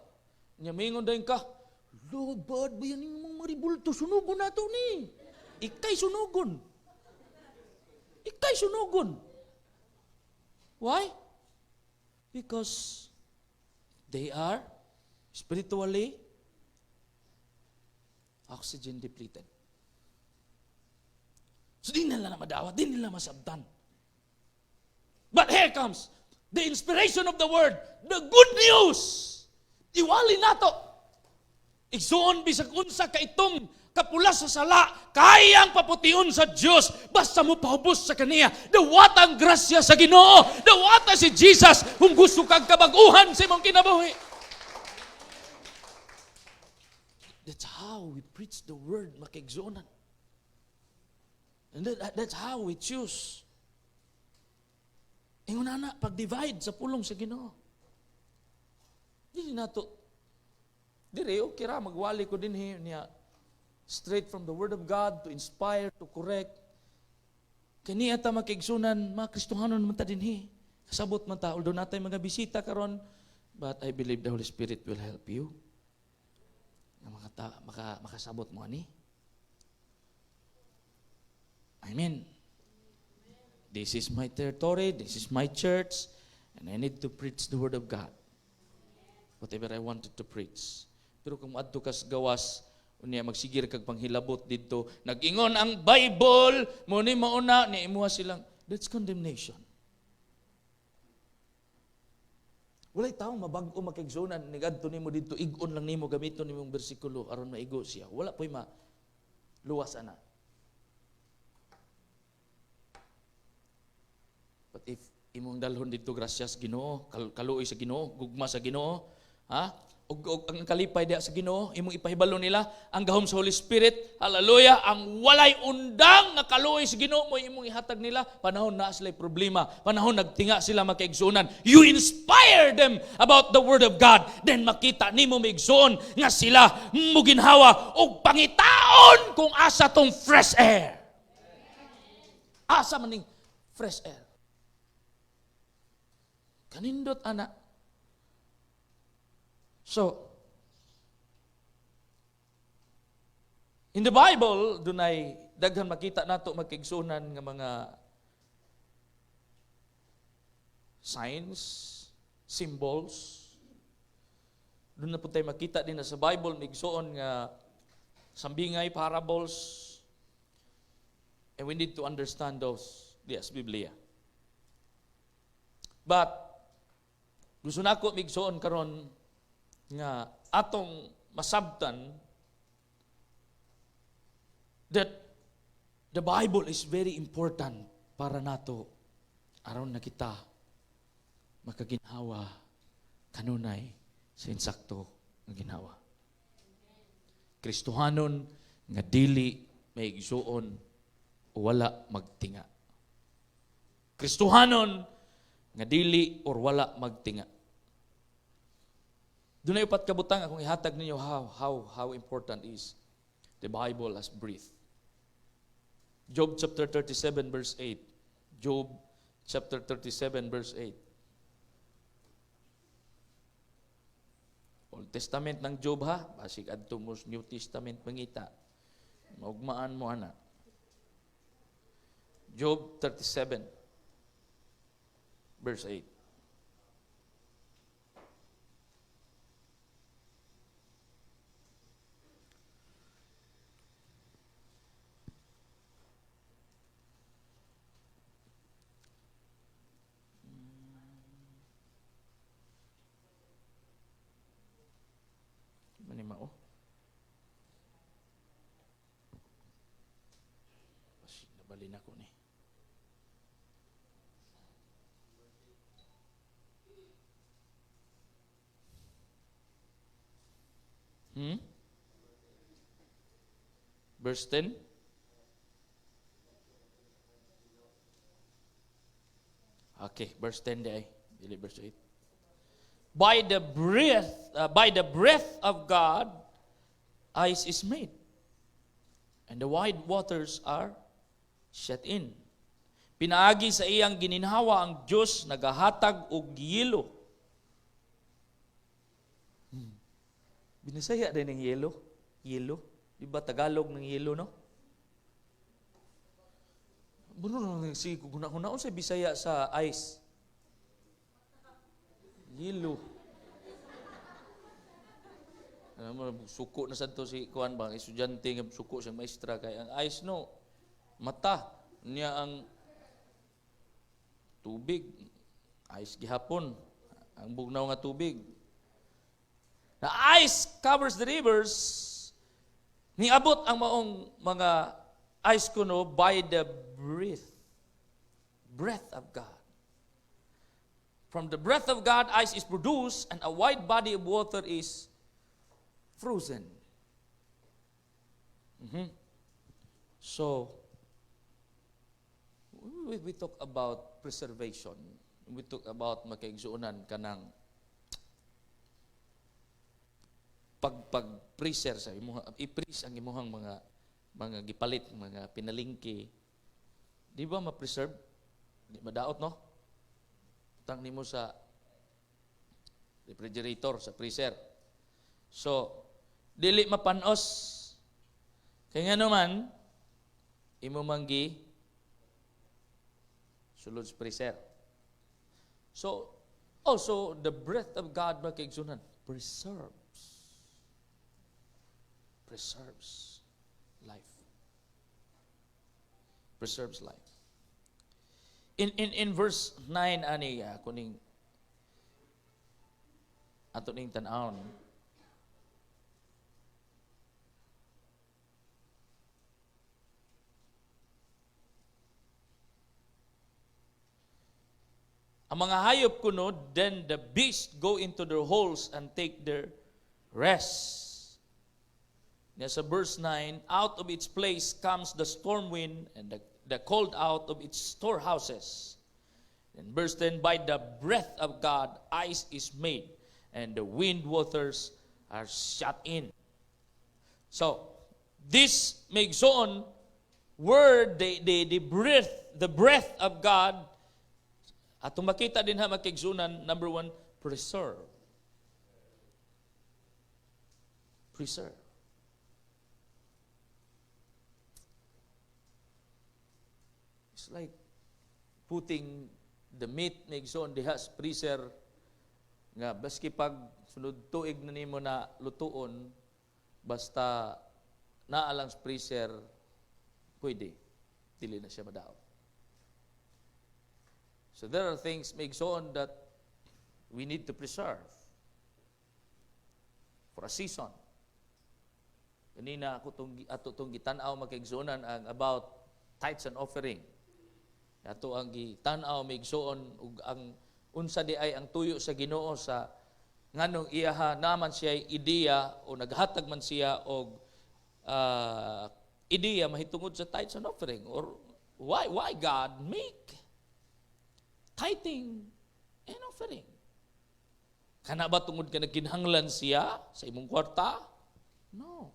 Nyamingon dahin ka, Lord, baad ba yan yung mga maribulto? Sunugon na ito ni. Ikay sunugon. Ikay sunugon. Why? Because they are spiritually oxygen depleted. So di nila madawat, di nila masabtan. But here comes the inspiration of the word, the good news. Iwali nato. Igsuon bisag unsa ka itong kapula sa sala, kayang paputiun sa Dios basta mo paubos sa kaniya. Dawatang grasya sa Ginoo, dawata si Jesus kung gusto kag kabaguhan sa imong kinabuhi. That's how we preach the word, makaigsuonan. And that's how we choose. Ingon na pag-divide sa pulong sa Ginoo. Dili nato dire, okay ra, magwali ko din niya straight from the Word of God to inspire, to correct. Kaniya ta makaigsunan, mga Kristohanon man ta dinhi. Kasabot man ta, although natay mga bisita karon, but I believe the Holy Spirit will help you. Makasabot mo ani. Amen. This is my territory, this is my church, and I need to preach the Word of God. Whatever I wanted to preach. Pero kung maadto ka sa gawas, unya magsigir kag panghilabot dito, nag-ingon ang Bible, mo ni mauna, ni imuha silang, that's condemnation. Walay taong mabag-o makigsunan, nigadto nimo dito, igon lang nimo, gamiton nimo yung bersikulo, aron maigo siya. Wala po'y luwas ana. But if imong dalhon dito grasyas Ginoo, kaluoy sa Ginoo, gugma sa Ginoo, ha? Og ang kalipay diha sa Ginoo, imong ipahibalo nila ang gahom sa Holy Spirit. Hallelujah, ang walay undang nga kaluoy sa Ginoo mo imong ihatag nila panahon na sila problema, panahon nagtinga sila makaigsunan. You inspire them about the Word of God. Then makita nimo maigsuon nga sila muginhawa og pangitaon kung asa tong fresh air. Asa maning fresh air. Kanindot ana. So, in the Bible, dunay daghan makita nato magkigsunan nga mga signs, symbols. Doon na po tayo makita din na sa Bible, migsuon nga sambingay, parables. And we need to understand those. Yes, Biblia. But, gusto na ko migsuon karon nga atong masabtan that the Bible is very important para nato aron na kita makaginhawa kanunay sa insakto nga ginhawa. Kristohanon nga dili maigsuon o wala magtinga. Kristohanon nga dili or wala magtinga. Doon na upat kabutang akong ihatag ninyo how important is the Bible as breath. Job chapter 37 verse 8. Job chapter 37 verse 8. Old Testament ng Job ha, basig adto mo New Testament mangita. Maugmaan mo ana. Job 37 verse 8. Manimao. Pasig nabalin ako ni. Verse 10. Okay, verse 10 di ay. Dili verse 8. By the breath of God, ice is made, and the wide waters are shut in. Pinaagi sa iyang gininhawa ang Diyos nagahatag og yelo. Binasaya din ng yelo. Yelo. Di ba Tagalog ng yelo, no? Buno lang si guna-gunaon sa Bisaya sa ice. Yelo. Suko na santo si kuan bang estudyante nga suko siyang maestra kay ang ice no mata niya ang tubig. Ice gihapon ang bugnaw nga tubig. The ice covers the rivers. Niabot ang maong mga ice kuno by the breath of God. From the breath of God, ice is produced and a wide body of water is frozen. So, we talk about preservation. We talk about makaigsuunan kanang pag-preserve sa imuha, i-freeze ang imuhang mga gipalit, mga pinalingki. Di ba ma-preserve? Di madaot, no? Tang nimo sa refrigerator, sa freezer. So, dili mapanos. Kaya nga naman, imo manggi sulod sa freezer. So, also, the breath of God, mga kaigsunan, preserves life. Preserves life. In verse 9, ani, kuning, ato ning tan-awon, ang mga hayop kuno, then the beast go into their holes and take their rest. Sa verse 9, out of its place comes the storm wind and the cold out of its storehouses. In verse 10, by the breath of God, ice is made, and the wind waters are shut in. So, this makes on where the breath of God, at makita din ha makigsunan, number 1, preserve. Preserve. It's like putting the meat maigsoon diha sa freezer nga baski pag sunod tuig na nimo na lutuon basta naa lang sa freezer pwede dili na siya madaot. So there are things maigsoon that we need to preserve for a season. Kanina ato tong gitan-aw makaigsuonan ang about tithes and offering. Ato ang gitan-aw maigsuon ug ang unsa di ay ang tuyo sa Ginoo sa nganong iyaha naman siya ideya o naghatag man siya og ideya mahitungod sa tithes and offering, or why God make tithing and offering. Kana ba tungod ka nagkinahanglan siya sa imong kwarta? No.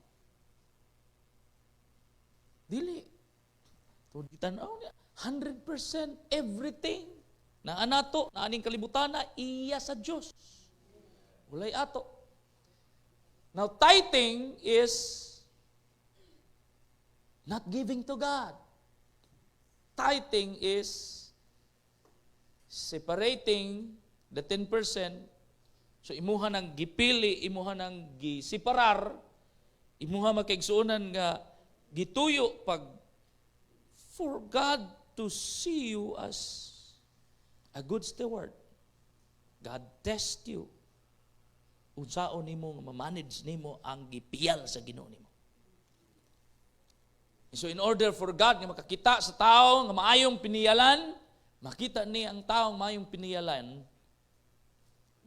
Dili. Tungod kitanaw niya, 100% everything na anato, na aning kalibutan na iya sa Dios. Walay ato. Now, tithing is not giving to God. Tithing is separating the 10%. So imuha nang gipili, imuha nang gisiparar, imuha makaigsuonan nga gituyo pag for God to see you as a good steward. God test you. Unsaon nimo ma-manage nimo ang gipiyal sa Ginoo nimo. So in order for God nga makakita sa tao nga maayong piniyalan, makita ni ang taong mayong piniyalan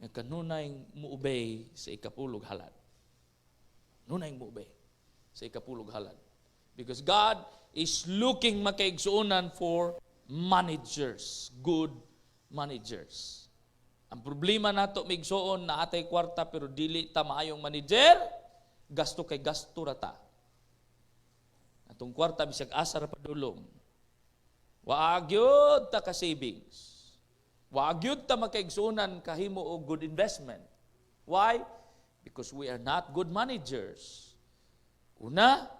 nga kanunay muobey sa ikapulog halad. Nunay muobey sa ikapulog halad. Because God is looking makaigsuonan for managers, good managers. Ang problema nato migsuon na atay kwarta pero dili ta maayong manager, gasto kay gasto rata. Atong kwarta bisag asa ra padulong. Waag yun ta ka-savings. Waag yun ta makaigsunan kahimo o good investment. Why? Because we are not good managers. Una,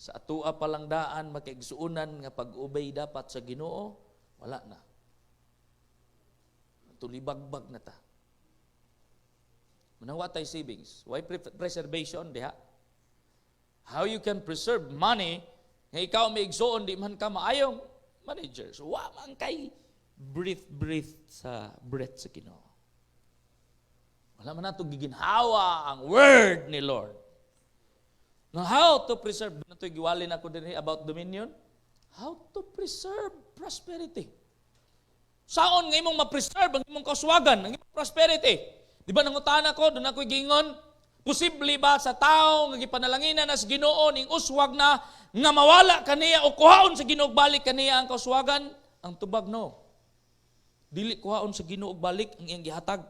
sa atua palang daan makaigsuunan nga pag-obey dapat sa Ginoo, wala na. Tulibagbag na ta. Manang watay savings? Why preservation diha? How you can preserve money nga ikaw may igsuon di man ka maayong managers. Wa man kay breathe sa breath sa Ginoo. Wala man nato giginhawa ang word ni Lord. Now how to preserve, nato giwalin ako din about dominion. How to preserve prosperity. Saon nga imong ma-preserve ang imong kauswagan, ang imong prosperity? Di ba nangutana ko, doon ako gingon, posible ba sa tao nga gipanalanginan na sa Ginoo ning uswag na nga mawala kaniya o kuhaon sa Ginoo balik kaniya ang kauswagan? Ang tubag no. Dili kuhaon sa Ginoo balik ang iyang gihatag.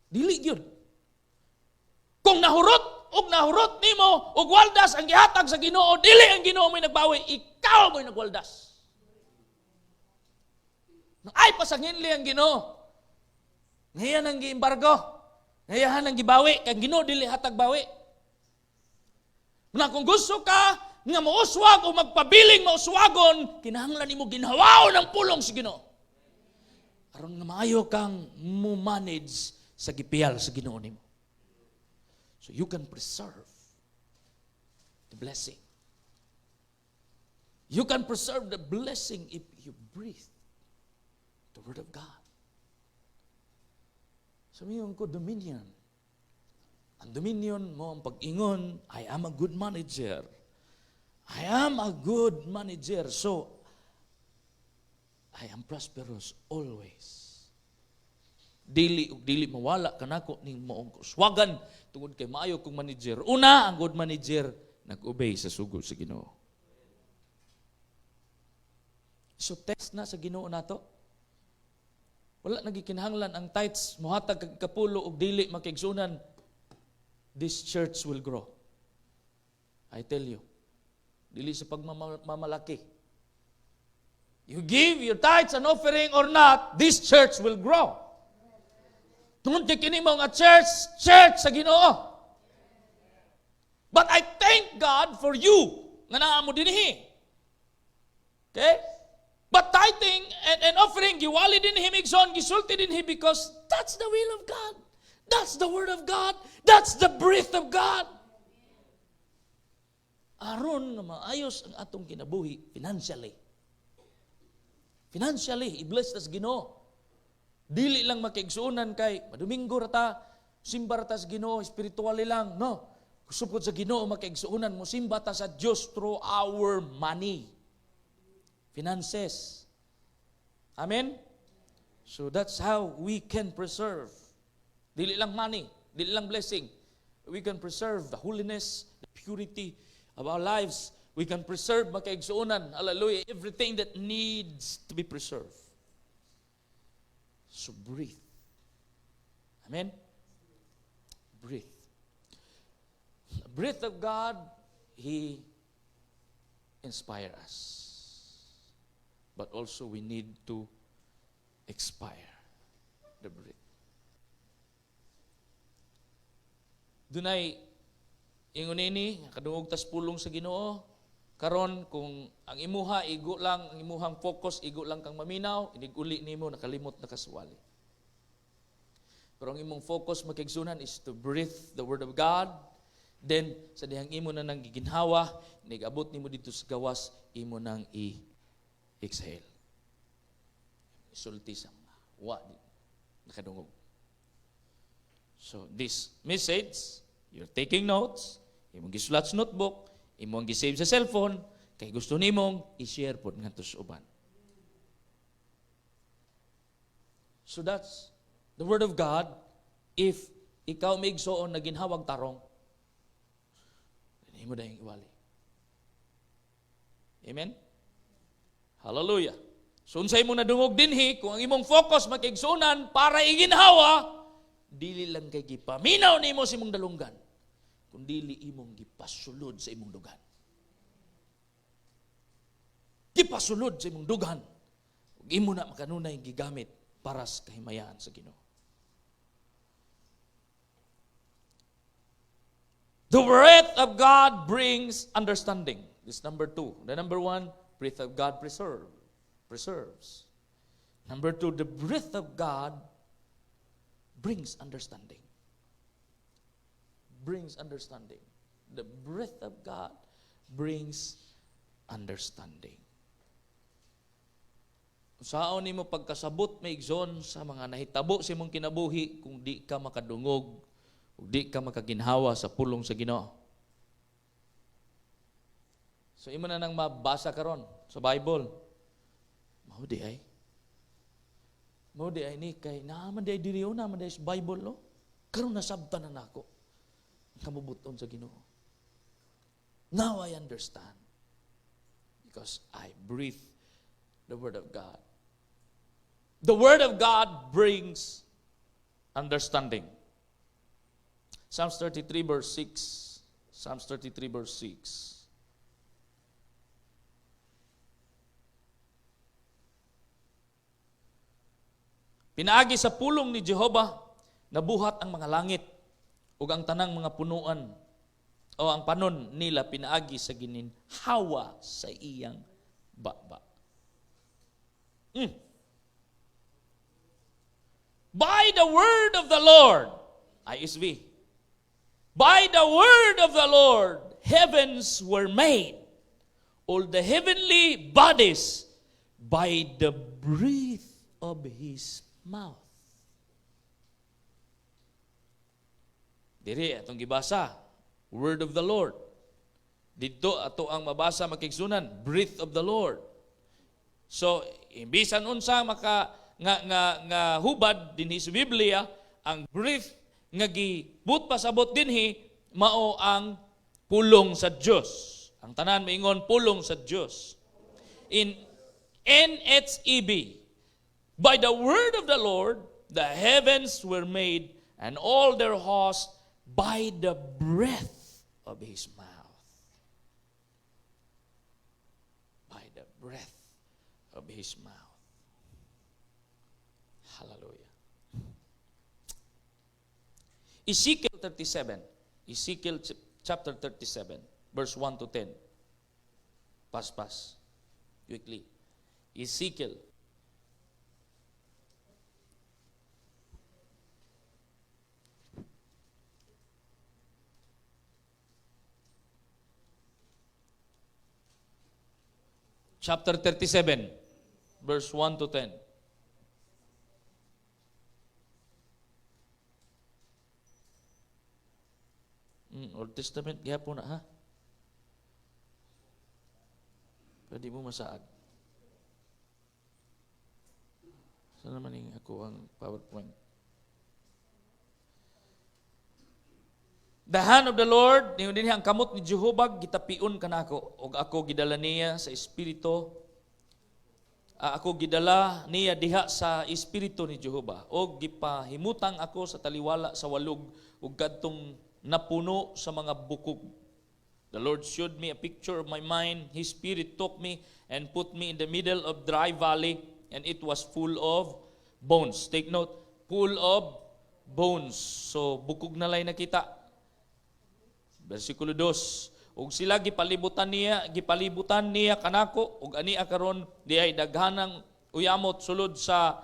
Dili gyud. Kung nahurot nimo og waldas ang gihatag sa Ginoo, dili ang Ginoo mo'y nagbawi, ikaw mo'y nagwaldas. Ay pasanginli ang Ginoo. Ngayon ang giembargo. Ngayon ang gibawi, kang Ginoo dili hatag bawi. Na kung gusto ka nga mauswag o magpabiling mauswagon, kinahanglan nimo ginhawaon ang pulong sa Ginoo. Aron nga maayo kang mo manage sa gipiyal sa Ginoo nimo. So you can preserve the blessing. You can preserve the blessing if you breathe the Word of God. Sabihin ko, dominion. Ang dominion mo, ang pag-ingon, I am a good manager. I am a good manager. So, I am prosperous always. Dili mawala kanako ning maong kuswagan tungod kay maayo kong manager. Una, ang good manager nag-obey sa sugod sa Ginoo. So test na sa Ginoo nato. Wala nagikinahanglan ang tithes mohatag kag kapulo og dili makiigsunan. This church will grow. I tell you. Dili sa pagmamalaki. You give your tithes and offering or not, this church will grow. Tungod kay kini mga church sa Ginoo. But I thank God for you nga naa mo dinhi. Okay? But tithing and offering, giwali din himigson, gisulti din hi because that's the will of God. That's the word of God. That's the breath of God. Aron nga maayos ang atong kinabuhi financially. Financially, i-bless tas Ginoo. Dili lang makiigsunan kay Domingo rata, simba rata sa Ginoo, spiritually lang, no? Kusupod sa Ginoo makiigsunan mo, simba ta sa Dios through our money. Finances. Amen? So that's how we can preserve. Dili lang money, dili lang blessing. We can preserve the holiness, the purity of our lives. We can preserve makaigsuunan, hallelujah, everything that needs to be preserved. So breathe. Amen? Breathe. The breath of God, He inspires us. But also we need to expire the breath. Dunay ingon ini kadungog tas pulong sa Ginoo karon kung ang imuha igo lang ang imuhang focus igo lang kang maminaw inig-uli nimo nakalimot na kasuwali. Pero ang imong focus makigsunan is to breathe the word of God. Then sa dihang imo na nang giginhawa nigabot nimo dito sa gawas imo nang exhale. Isulti sa mga wa nakadungog. So this message, you're taking notes, imong gisulat sa notebook, imong gisave sa cellphone, kay gusto nimong i-share pod ngadto sa uban. So that's the word of God. If ikaw migsoon na ginhawag tarong, imo dayong iwali. Amen? Hallelujah. So unsay mo nadungog dinhi kung ang imong focus makigsunan para iginhawa, dili lang kay gipaminaw nimo sa imong dalunggan, kundi imong gipasulod sa imong dugan. Gipasulod sa imong dugan. Ug imo na makanunay gigamit para sa kahimayan sa Ginoo. The breath of God brings understanding. This number 2. The number 1, breath of God preserves. Number 2, the breath of God brings understanding. Brings understanding. The breath of God brings understanding. Saan nimo pagkasabot maigsoon sa mga nahitabo sa imong kinabuhi kung di ka makadungog o di ka makaginhawa sa pulong sa Ginoo. So imo na nang mabasa karon sa Bible. Mao di ay ni kay naman day diriyo naman day sa Bible no. Karon nasabtan na nako. Kamubuton sa Ginoo. Now I understand because I breathe the word of God. The word of God brings understanding. Psalms 33 verse 6. Psalms 33 verse 6. Pinaagi sa pulong ni Jehova nabuhat ang mga langit ug ang tanang mga punuan o ang panon nila pinaagi sa gininhawa sa iyang baba. By the word of the Lord, ISV, by the word of the Lord, heavens were made, all the heavenly bodies, by the breath of His mouth. Diri atong gibasa, word of the Lord. Dito ato ang mabasa makigsunan, breath of the Lord. So, imbisan unsa maka nga hubad dinhi sa Biblia, ang breath nga gibut pasabot dinhi mao ang pulong sa Dios. Ang tanan maingon pulong sa Dios. In NHEB, by the word of the Lord, the heavens were made, and all their hosts by the breath of His mouth. By the breath of His mouth. Hallelujah. Ezekiel 37. Ezekiel chapter 37, verse 1 to 10. Pass. Quickly. Ezekiel. Chapter 37, verse 1 to 10. Old Testament, gihapon na ha? Pwede mo masaad. Saan naman yung ako ang PowerPoint? The hand of the Lord, niyon din ang kamot ni Jehovah, gitapion ka na ako, o ako gidala niya sa Espiritu, ako gidala niya diha sa Espiritu ni Jehovah, o gipahimutang ako sa taliwala sa walog, o kadtong napuno sa mga bukog. The Lord showed me a picture of my mind. His Spirit took me and put me in the middle of dry valley, and it was full of bones. Take note, full of bones. So, bukog na lay nakita. Versikulo 2. Ug sila gipalibutan niya kanako, ug ani karon diay daghanang uyamot sulod sa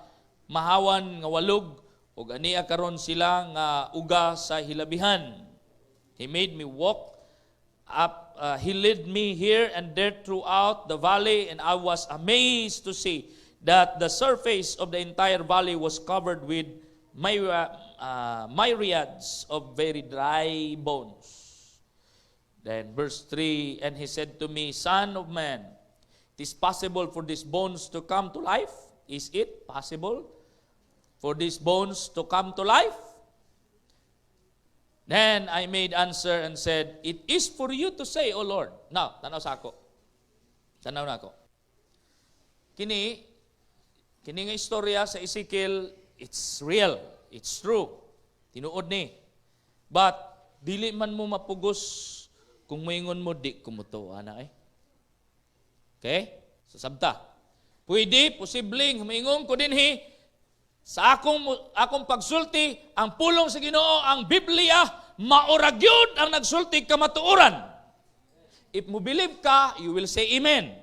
mahawan nga walog, ug ani karon sila nga uga sa hilabihan. He made me walk up, He led me here and there throughout the valley, and I was amazed to see that the surface of the entire valley was covered with myriads of very dry bones. Then verse 3, and He said to me, Son of man, it is possible for these bones to come to life? Is it possible for these bones to come to life? Then I made answer and said, it is for you to say, O Lord. Now, tanaw sa ako. Tanaw na ako. Kini nga istorya sa Ezekiel, it's real. It's true. Tinuod ni. But, dili man mo mapugos kung maingon mo, di kumuto, anak eh. Okay? So, sabta. Pwede, posibleng, maingon ko din sa akong pagsulti, ang pulong sa Ginoo, ang Biblia, mauragyod ang nagsulti kamatuoran. If mo believe ka, you will say amen.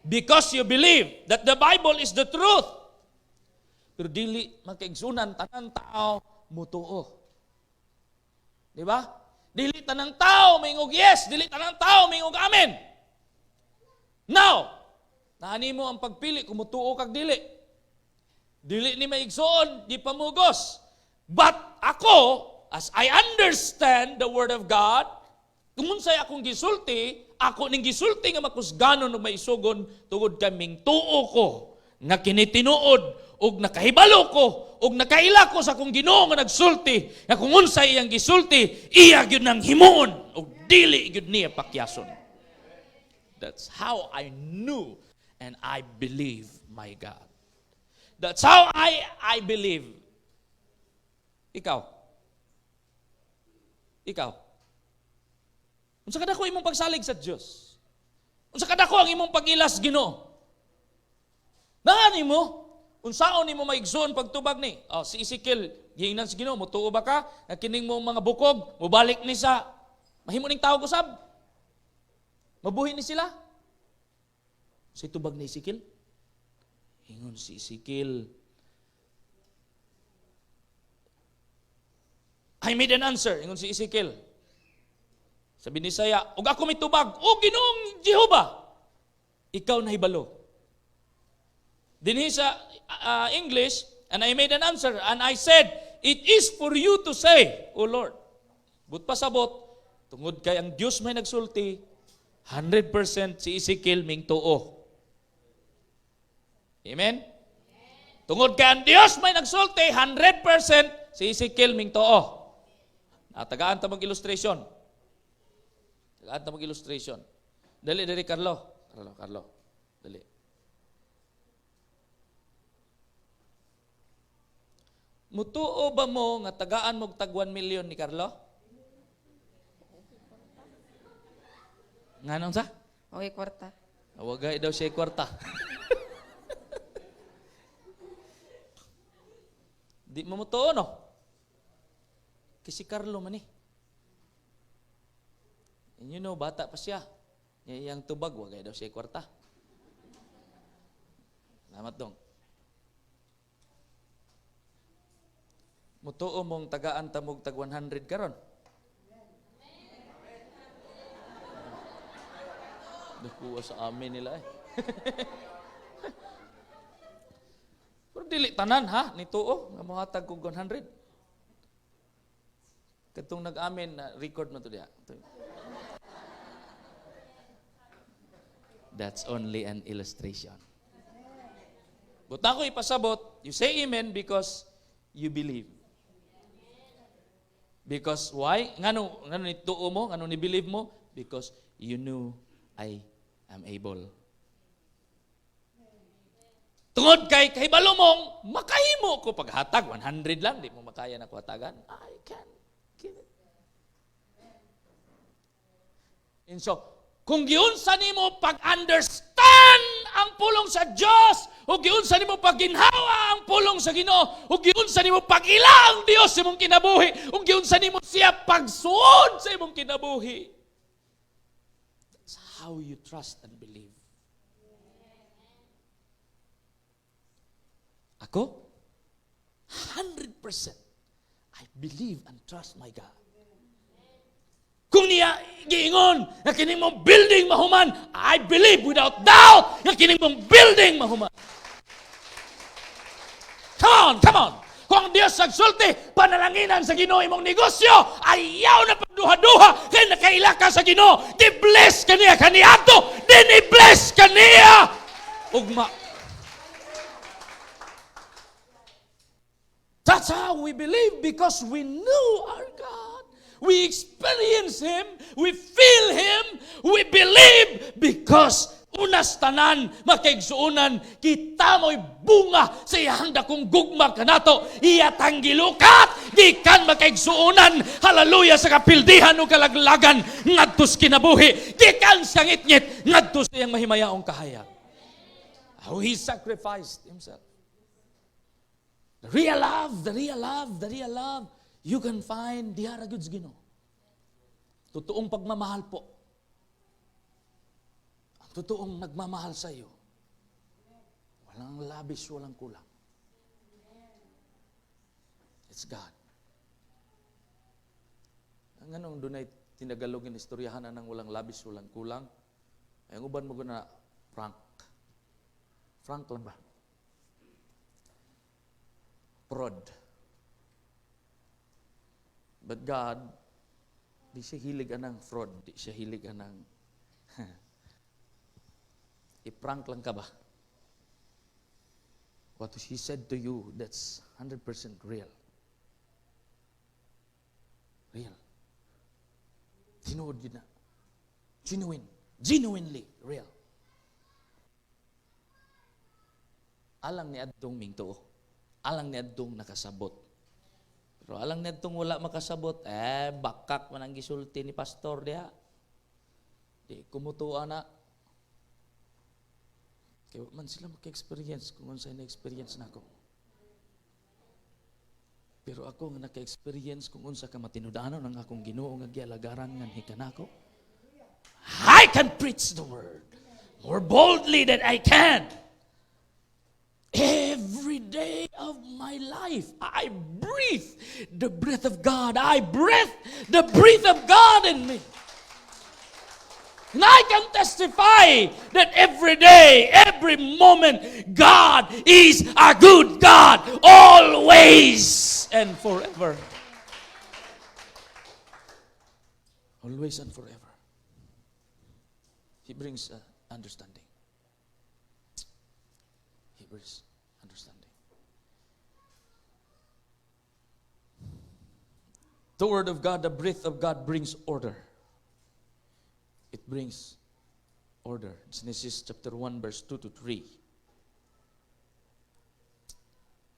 Because you believe that the Bible is the truth. Pero dili magkaigsunan tanang tao mutuo. Di ba? Dili tanang tao mingog yes, dili tanang tao mingog amen. Now, naani mo ang pagpili kung mutuo kag dili. Dili ni maigsoon, di pamugos. But ako, as I understand the Word of God, kung unsay akong gisulti, ako ning gisulti nga makusganon o maisugon tungod kaming tuo ko nga kinitinuod ug nakahibalo ko ug nakaila ko sa akong Ginoo nga nagsulti nga kung unsay iyang gisulti, iya gyud nang himuon ug dili gyud niya pakyason. That's how I knew and I believe my God. That's how I believe. Ikaw. Unsa kadako imong pagsalig sa Dios? Unsa kadako ang imong pagilas Ginoo? Nani mo? Unsaon nimo maigsoon pagtubag ni? Si Ezekiel, giingnan si Ginoo, mutuo ba ka? Nga kining mo mga bukog, mubalik ni sa Mahimo ning tao kusab. Mabuhi ni sila. Sa tubag ni Ezekiel. Ingon si Ezekiel, I made an answer. Ingon si Ezekiel. Sabi ni Isaiah, ug ako mitubag, o Ginoong Jehova, ikaw nahibalo. Dinhi sa English, and I made an answer, and I said, it is for you to say, O Lord. But pasabot, tungod kay ang Diyos may nagsulti, 100% si Ezekiel ming tuo. Amen? Tungod kay ang Diyos may nagsulti, 100% si Ezekiel ming tuo. Tagaan ta mag-illustration. Tagaan ta mag-illustration. Dali, Carlo. Carlo. Dali. Mutuo ba mo nga tagaan mo tag 1 million ni Carlo? Nga nung sa?
Okay, kwarta.
Awagay daw siya kwarta. Di mo mutuo, no? Kasi Carlo man eh. And you know, bata pa siya. Yang tubag, wagay daw siya kwarta. Salamat dong. Mutuo mong tagaan tamog tag 100 karon. Nakuha sa amin nila eh. Pero dili tanan ha, nituo nga mga tag 100. Katong nag-amin na record mo to diha. That's only an illustration. But ako ipasabot, you say amen because you believe. Because why? Ngano nituo mo? Ngano ni believe mo? Because you knew I am able. Tungod kay kahibalo mong makahimo ko paghatag 100 lang, di mo makaya na kuhatagan. I can give it. And so, kung giunsa nimo pag-understand ang pulong sa Dios, o giunsa nimo pagginhawa ang pulong sa Ginoo, o giunsa nimo pag-ila ang Dios sa imong kinabuhi, o giunsa nimo siya pagsuod sa imong kinabuhi. That's how you trust and believe. Ako, 100% I believe and trust my God. Kung niya giingon na kining mong building mahuman, I believe without doubt na kining mong building mahuman. Come on. Kung Diyos nagsulti, panalanginan sa Ginoo imong negosyo, ayaw na pagduha-duha, kaya nakaila ka sa Ginoo, di-bless ka niya kaniadto, din-i-bless ka niya. Ugma. That's how we believe, because we know our God. We experience Him, we feel Him, we believe because unas tanan, makaigsuunan, kita mo'y bunga sa iyang dakong gugma kanato, iyatang gilukat, gikan makaigsuunan, hallelujah, sa kapildihan o kalaglagan, ngadtos kinabuhi, gikan sa ngit-ngit, ngadtos iyang mahimayaong kahayag. How He sacrificed Himself. The real love, you can find diara goods Ginoo. Totoong pagmamahal po. Ang totoong nagmamahal sa iyo. Walang labis, walang kulang. It's God. Ang anong dunay tinagalogin istoryahan ng walang labis, walang kulang. Ay ang uban mo na Frank. Frank lang ba? Prod. But God, di siya hilig anang fraud, di siya hilig anang i-prank lang ka ba? What He said to you, that's 100% real. Real. Tinuod yun na. Genuinely real. Alang ni adtong mingtuo. Alang ni adtong nakasabot. Pero alang nitong wala makasabot, bakak man ang gisulti ni pastor diha. Di kumutuan na. Kaya man sila maka-experience kung ano sa'yo na-experience na ako. Pero ako nga naka-experience kung unsa ka matinudanon ng akong Ginoo nga gialagaran nga hikanako. I can preach the word more boldly than I can. Every day of my life, I breathe the breath of God. I breathe the breath of God in me. And I can testify that every day, every moment, God is a good God, always and forever. Always and forever. He brings understanding. He brings understanding. The word of God, the breath of God brings order. It brings order. Genesis chapter 1 verse 2 to 3.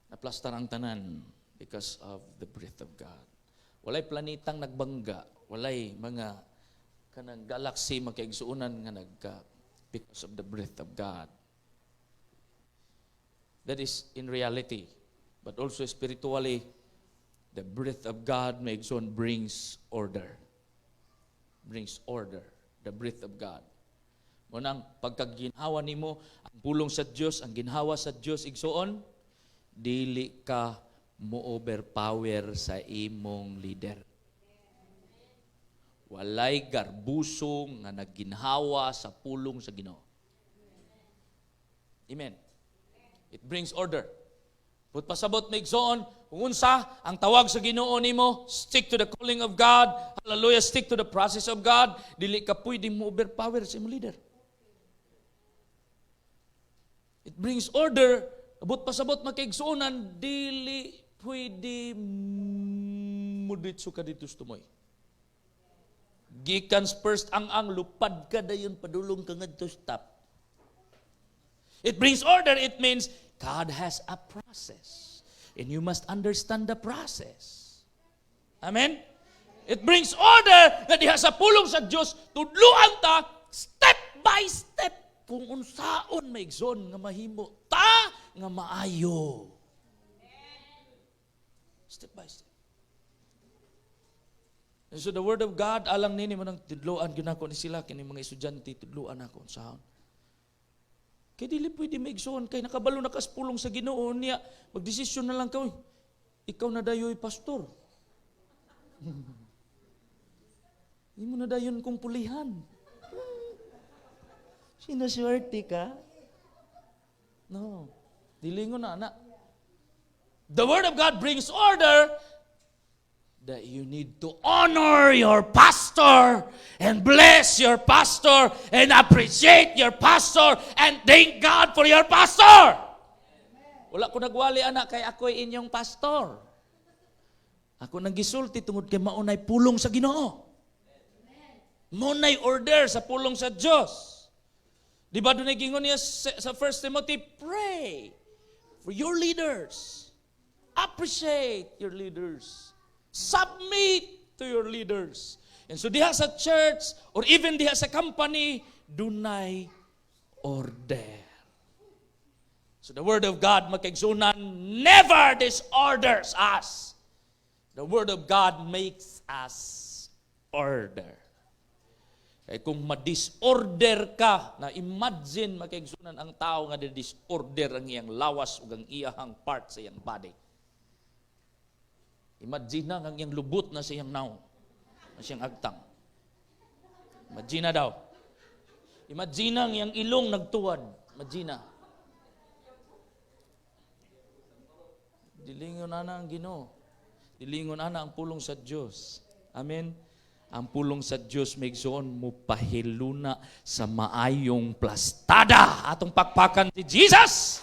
Naplastar ang tanan because of the breath of God. Walay planetang nagbangga, walay mga kanang galaxy magkaigsuunan nga nagka because of the breath of God. That is in reality, but also spiritually, the breath of God brings order. Brings order. The breath of God. Munang pagkaginhawa nimo ang pulong sa Dios, ang ginhawa sa Dios igsuon, dili ka mo overpower sa imong leader. Walay garbuso nga nagginhawa sa pulong sa Ginoo. Amen. It brings order. But pasabot may igsoon, kung unsa ang tawag sa Ginoo nimo, stick to the calling of God. Hallelujah, stick to the process of God. Dili ka pwede mo overpower sa imong leader. It brings order. Abot pasabot makaigsuonan, dili pwede mo ditso ka dito tumoy. Gikan first ang lupad ka dayon padulong ka ngadto stop. It brings order. It means God has a process. And you must understand the process. Amen? It brings order na diha sa pulong sa Diyos, tudluan ta, step by step, kung unsaon maigsoon nga mahimo ta nga maayo. Step by step. And so the word of God, alang nini mo nang tudluan, ginako ni sila, kini mga estudyante, tudluan ako, unsaon. Kaya dili pwede maigsoon, kay nakabalo na kaspulong sa Ginoo niya, magdesisyon na lang ka, ikaw na dayoy pastor. Hindi mo na dayon kong pulihan. Sinaswerte ka? No. Dilingon na, anak. The word of God brings order that you need to honor your pastor and bless your pastor and appreciate your pastor and thank God for your pastor. Wala ko nagwali, anak, kay ako'y inyong pastor. Ako nang gisulti tungod kay maunay pulong sa Ginoo. Maunay order sa pulong sa Dios. Di ba doon gingon niya sa 1 Timothy, pray for your leaders. Appreciate your leaders. Submit to your leaders. And so diha sa church or even diha sa company, dunay order. So the word of God makaigsunan never disorders us. The word of God makes us order. Kaya kung ma-disorder ka, na imagine makaigsunan ang tao nga disorder ang iyang lawas ug ang iyang part sa iyang body. Imagine na ang iyang lubot na sa iyang naong, na siyang agtang. Imagine na daw. Imagine na ang iyang ilong nagtuwad. Imagine na. Dilingon na ang Ginoo. Dilingon na ang pulong sa Diyos. Amen. Ang pulong sa Diyos may igsoon mo pahiluna sa maayong plastada. Atong pakpakan si Jesus.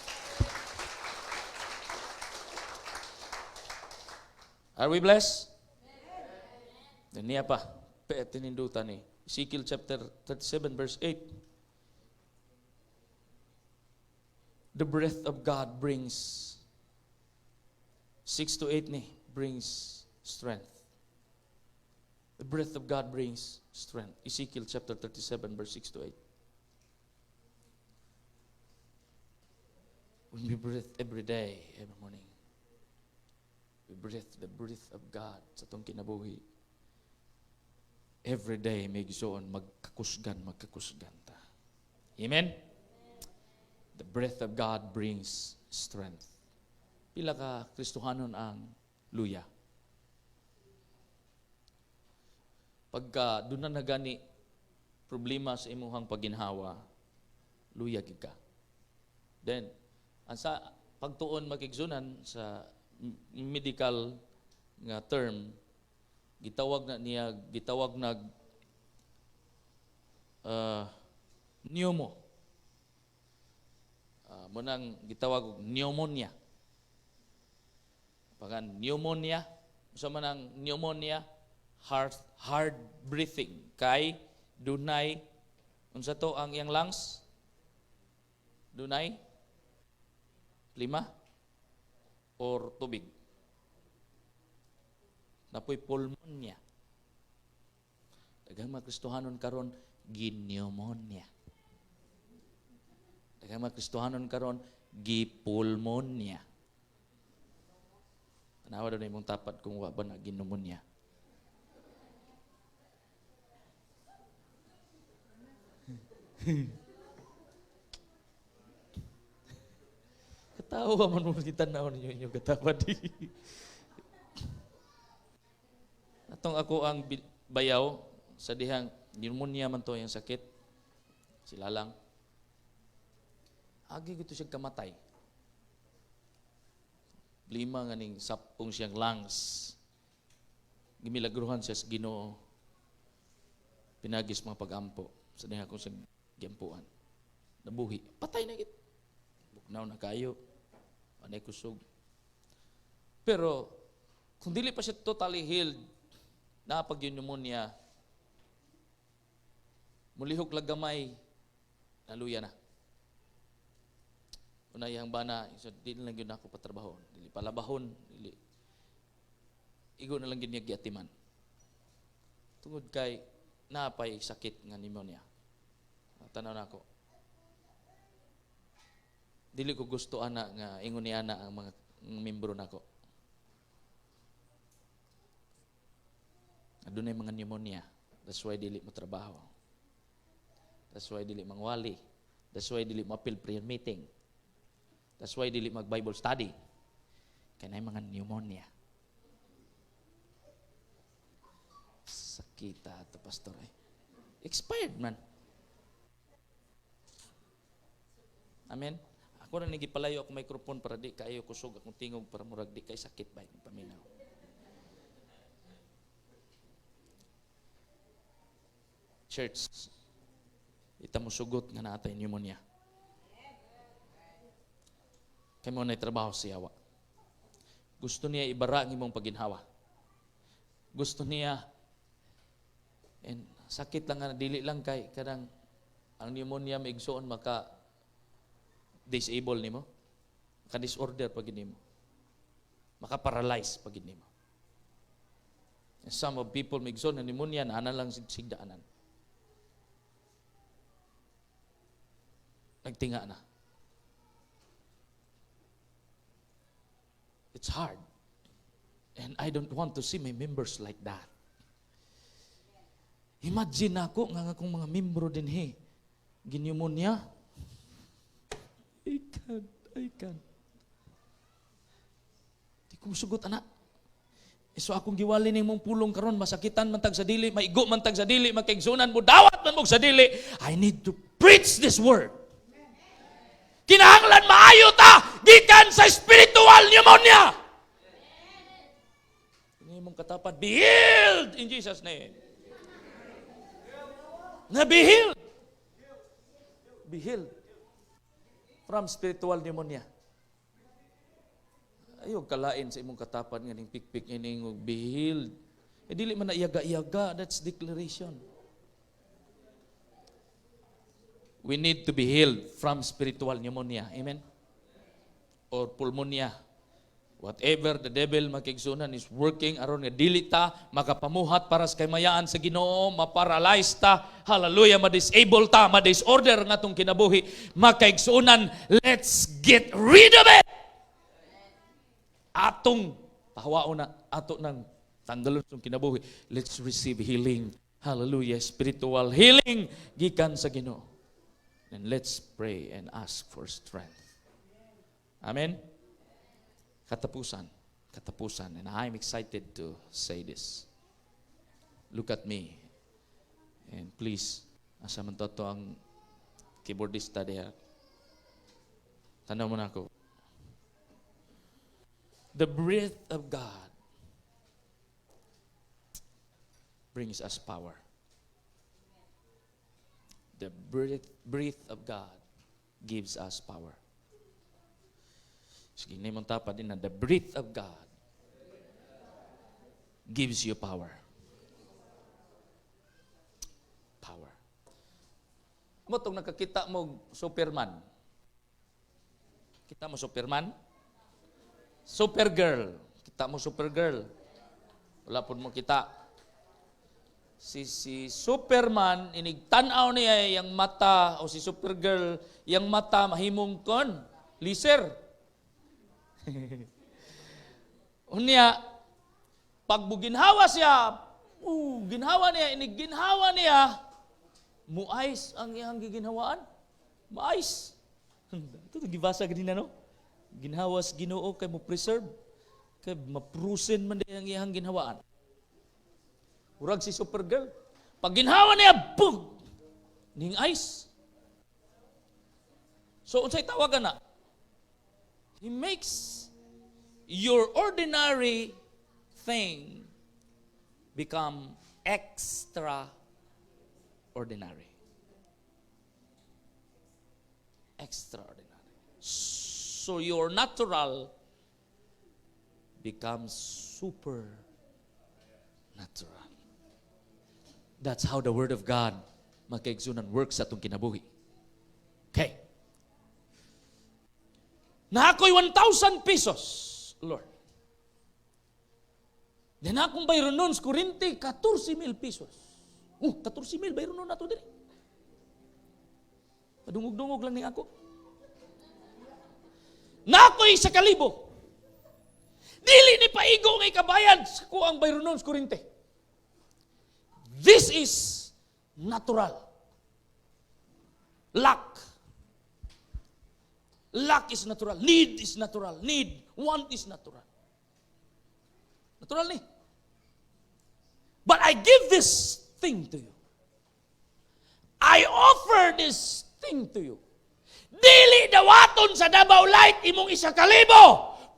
Are we blessed? Then niya pa, tinindutan ni. Ezekiel chapter 37 verse 8. The breath of God brings 6 to 8 ni, brings strength. The breath of God brings strength. Ezekiel chapter 37 verse 6 to 8. When we breathe every day, every morning, We breathe the breath of God sa itong kinabuhi. Every day, may gisuon, magkakusgan ta. Amen? The breath of God brings strength. Pila ka Kristohanon ang luya. Pagka doon na nagani problema sa imuhang paginhawa, luya gid ka. Then, sa pagtuon makigsunan sa medical nga term, gitawag nag pneumo. Munang gitawag pneumonia. Pagan pneumonia, sa manang pneumonia, hard breathing kay dunay unsa to ang iyang lungs? Dunay 5 or tubig. Napoy pulmonya. Daghang mga Kristohanon karon ginpneumonia. Daghang mga Kristohanon karon gipulmonia. Tanawa daw na imong tapat kung wa ba na ginpneumonia. Katawa man mo gitanaw ninyo inyong katawa di. Atong ako ang bayaw sa dihang pneumonia man to yung sakit. Sila lang. Agi gito siya kamatay. Lima nga ning sapong siyang lungs. Gimilagruhan siya sa Ginoo. Pinagis mga pagampo sa dihang akong siyang giampuan. Nabuhi. Patay na git. Buknaw na kayo. Anay kusog. Pero, kung dili pa siya totally healed, na pag-pneumonia, mulihok lagamay, naluya na. Unayang bana, dili lang yun ako patrabaho. Dili palabahon, dili. Igo na lang yun niya giatiman. Tungod kay, napay sakit nga pneumonia. Tanaw na ako. Dili ko gusto ana nga ingon ni ana ang mga membro nako. Adunay mga pneumonia. That's why dili mo trabaho. That's why dili mangwali. That's why dili mo appeal prayer meeting. That's why dili mag Bible study. Kaya na mga pneumonia. Sakita ito, pastor. Expired man. Amen? Ako na nagipalayo ako microphone para di kayo kusog akong tingog para murag di kay sakit ba yung paminaw. Church, ita mo sugot nga natay pneumonia. Kaya mo na trabaho siyawa. Gusto niya ibara ang imong paginhawa. Gusto niya, and sakit lang nga, dili lang kay, kadang ang pneumonia maigsoon maka-disable nimo, maka-disorder pag nimo, maka-paralyze pag nimo. Some of people maigsoon ng pneumonia, na lang sigdaanan. Nagtinga na. It's hard. And I don't want to see my members like that. Imagine ako nga akong mga membro din ginpneumonia. I can't. Di ko sugot anak. So akong giwali ning mong pulong karon masakitan man tag sa dili, maigo man tag sa dili, makaigsunan mo, dawat man mo sa dili. I need to preach this word. Kinahanglan maayo ta gikan sa spiritual pneumonia. Ini mong katapat, be healed in Jesus name. Na be healed. Be healed from spiritual pneumonia. Ayaw kalain sa imong katapat nga ning pikpik ining be healed. Dili man na iyaga-iyaga, that's declaration. We need to be healed from spiritual pneumonia. Amen? Or pulmonia. Whatever the devil makigsunan is working aron nga dili ta makapamuhat para sa kamayaan sa Ginoo, maparalyze ta, hallelujah, ma-disable ta, ma-disorder nga tong kinabuhi, makaigsunan, let's get rid of it. Atong Pahawao na ato ng tanggalon sa kinabuhi. Let's receive healing. Hallelujah. Spiritual healing gikan sa Ginoo. And let's pray and ask for strength. Amen? Katapusan. And I'm excited to say this. Look at me. And please, asa man to ang keyboardista diha. Tanaw mo na ako. The breath of God brings us power. The breath of God gives us power. Sige, naman tapad din na, the breath of God gives you power. Power. Mo itong nakakita mo Superman. Kita mo Superman? Supergirl. Kita mo Supergirl. Wala po mo kita. Si Superman, inigtanaw niya yung mata, o si Supergirl, yung mata mahimong kon, laser. Unya, pag ginhawa siya, ginhawa niya, muais ang iyang giginhawaan. Muais. Ito, gibasa ganina, no? Ginhawas Ginoo kay mo preserve, kay maprusen man din ang iyang ginhawaan. Urag si Supergirl. Pag ginhawa niya, boom! Ning ice. So, unsay tawagan na? He makes your ordinary thing become extraordinary. Extraordinary. So your natural becomes supernatural. That's how the Word of God makaigsunan works sa itong kinabuhi. Okay. Na ako'y 1,000 pesos, Lord. Then akong bayron nun, kurente, 14,000 pesos. 14,000 bayron nun na ito din. Padungog-dungog lang ni ako. Na ako'y 1,000. Dili ni paigo ng ikabayad sa kuang bayron nun, kurente. This is natural. Lack. Lack is natural. Need is natural. Need. Want is natural. Natural ni. But I give this thing to you. I offer this thing to you. Dili dawaton sa Davao Light imong 1,000.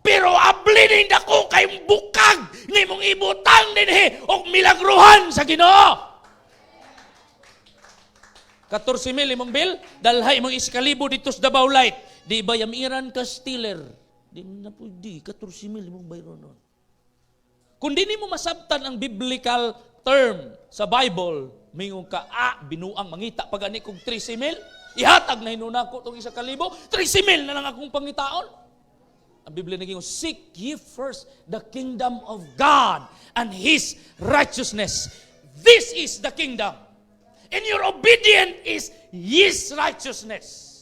Pero ablining dako kay bukag ni mong ibutang dinhi og milagruhan sa Ginoo. 14,000 imong bill, dalhay imong 1,000 dito sa Davao Light. Di ba yamiran ka stealer? Di na po di 14,000 imong bayron nun. Kung di mo masabtan ang biblical term sa Bible, mingon ka, binuang mangita pag ani kog 13,000, ihatag na hinuna ko tong 1,000, 13,000 na lang akong pangitaon. Ang Biblia naging, seek ye first the kingdom of God and His righteousness. This is the kingdom. And your obedience is His righteousness.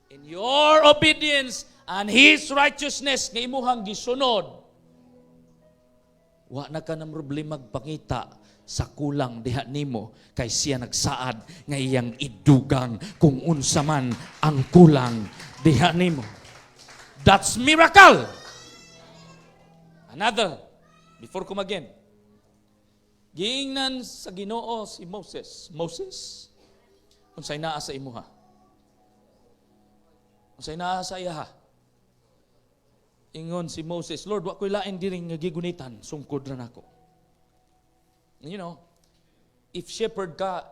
In your obedience and His righteousness nga imuhang gisunod, wa na ka ng problema magpangita sa kulang diha nimo kay siya nagsaad nga iyang idugang kung unsa man ang kulang diha nimo. That's miracle. Another, before ko mag-end, giingnan sa Ginoo si Moses. Moses, unsay naa sa imuha? Unsay naa sa iyaha? Ingon si Moses, Lord, wa ko'y lain diri nga gigunitan, sungkod ra nako. You know, if shepherd ka,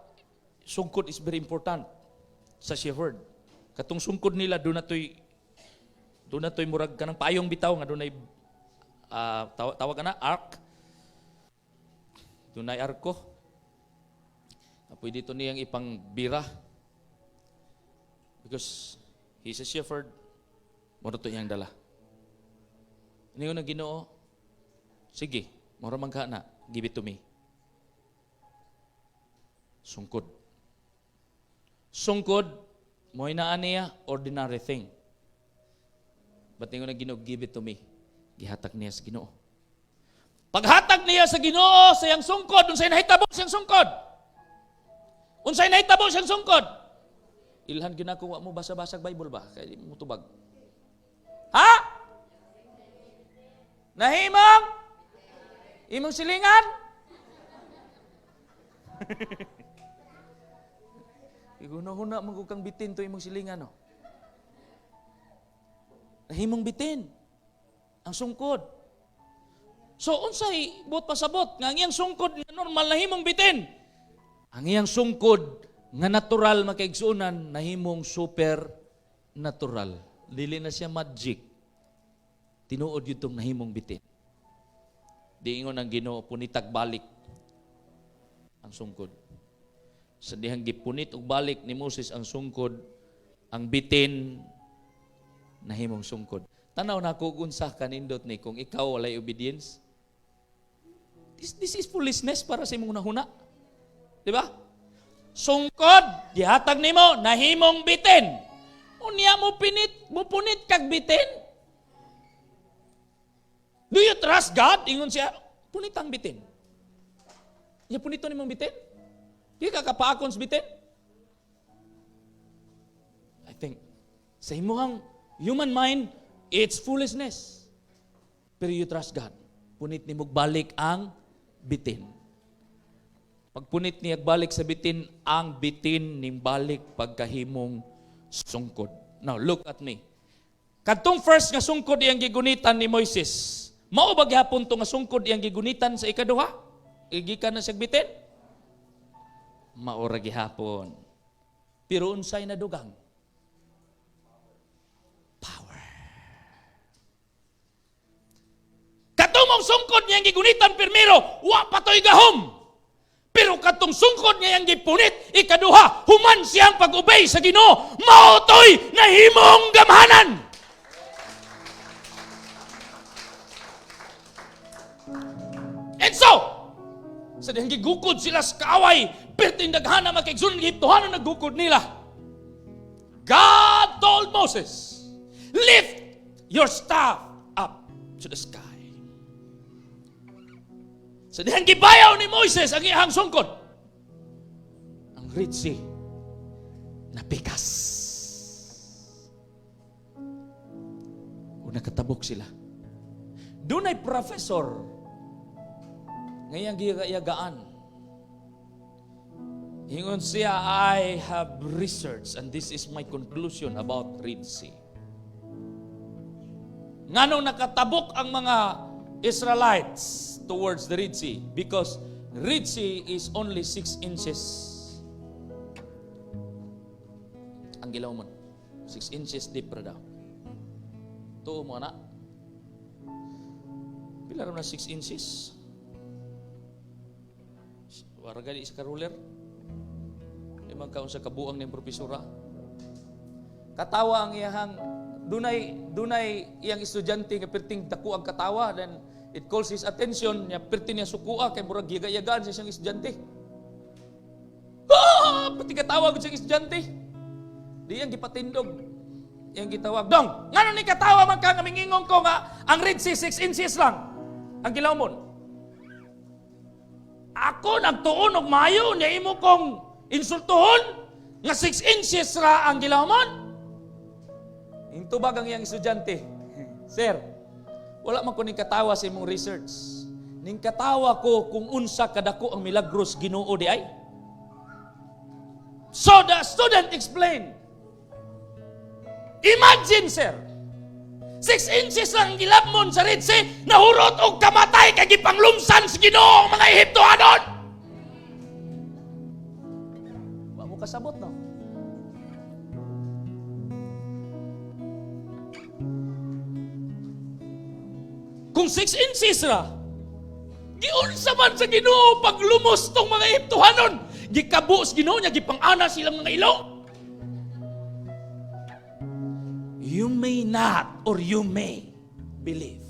sungkod is very important sa shepherd. Katong sungkod nila, doon na to'y murag ka ng payong bitaw, nga doon ay, tawag ka na, ark. Doon ay arko. Pwede ito niyang ipang bira. Because he's a shepherd, mura ito iyang dala. Ano yung Ginoo? Sige, mura magka na, give it to me. Sungkod. Sungkod, mo'y naan niya, ordinary thing. But ngayon na Ginoo, give it to me. gihatag niya sa Ginoo. Paghatag niya sa Ginoo sa iyang sungkod, unsay nahitabo siyang sungkod? Unsay nahitabo siyang sungkod? Ilhan ginako wa mo basa-basag Bible ba? Kay mo tubag. Ha? Nahimong? Imong silingan? Iguna-huna magukang bitin to imong silingan, no? Nahimong bitin ang sungkod. So unsay buot pasabot nga ang iyang sungkod nga normal nahimong bitin. Ang iyang sungkod nga natural makaigsuunan nahimong super natural. Dili na siya magic. Tinuod yun itong nahimong bitin. Di ingon ang Ginoo punitag balik ang sungkod. Sa dihang gipunit og balik ni Moses ang sungkod, ang bitin nahimong sungkod. Tanaw na ko unsa kanindot ni kung ikaw walay obedience. This is foolishness para sa imong nahuna. Di ba? Sungkod, gihatag nimo nahimong bitin. Unya mo punit kag bitin. Do you trust God? Ingon siya, punitang bitin. Ya punito nimong bitin? Di ka kapaakon sa bitin? I think sa imong human mind, it's foolishness. Pero you trust God. Punit ni balik ang bitin. Pag punit niya balik sa bitin, ang bitin ning balik pagkahimong sungkod. Now, look at me. Kadtong first nga sungkod iyang gigunitan ni Moises, mao ba gyapon to nga sungkod iyang gigunitan sa ikaduha? Igikan na siya bitin? Mao ra gihapon. Pero unsay nadugang? Katong sungkod niya ang gigunitan pirmiro, wa patoy gahom. Pero katong sungkod niya ang gipunit, ikaduha, human siyang pag-obey sa Ginoo, mautoy na himong gamhanan. And so, sa dihang gigukod sila sa kaaway, perting daghana makigsun giptuhanan naggukod nila. God told Moses, lift your staff up to the sky. Sa dihang gibayaw ni Moises ang iyang sungkod, ang Red Sea napikas. Kung nakatabok sila. Doon ay professor ngayang giyagaan. Ingon siya, I have researched and this is my conclusion about Red Sea. Nganong nakatabok ang mga Israelites towards the Red Sea? Because Red Sea is only 6 inches. Ang gilaw mo, 6 inches deep ra daw. Tuo mo na. Pila na 6 inches? Warga di sa karuler. Imang kaon sa kabuang ng propesora. Katawa ang iyang dunay iyang estudyante nga perting dako ang katawa, then it calls his attention niya perting niya sukua kay murag giga-yagaan sa siyang estudyante. Pati katawa gud siyang estudyante. Di yang gipatindog. Yang gitawag, "Dong, ngano ni katawa man ka nga mingingong ko nga ang Red Sea 6 inches lang ang gilawmon?" Ako nagtuon og mayo niya imo kong insultuhon nga 6 inches ra ang gilawmon. Intubag ang iyang estudyante, "Sir, wala man ko ning katawa sa imong research. Ning katawa ko kung unsa kadako ang milagros Ginoo di ay." So the student explained, "Imagine, sir, 6 inches lang gilabmon sa Red Sea, nahurot og kamatay kay gipanglumsan sa Ginoo ang mga Ehiptohanon." Wa mo kasabot no? Kung 6 inches ra, giunsa man sa Ginoo paglumos tong mga Ehiptohanon, gikabo sa Ginoo niya gipang-ana silang mga ilong. You may not or you may believe.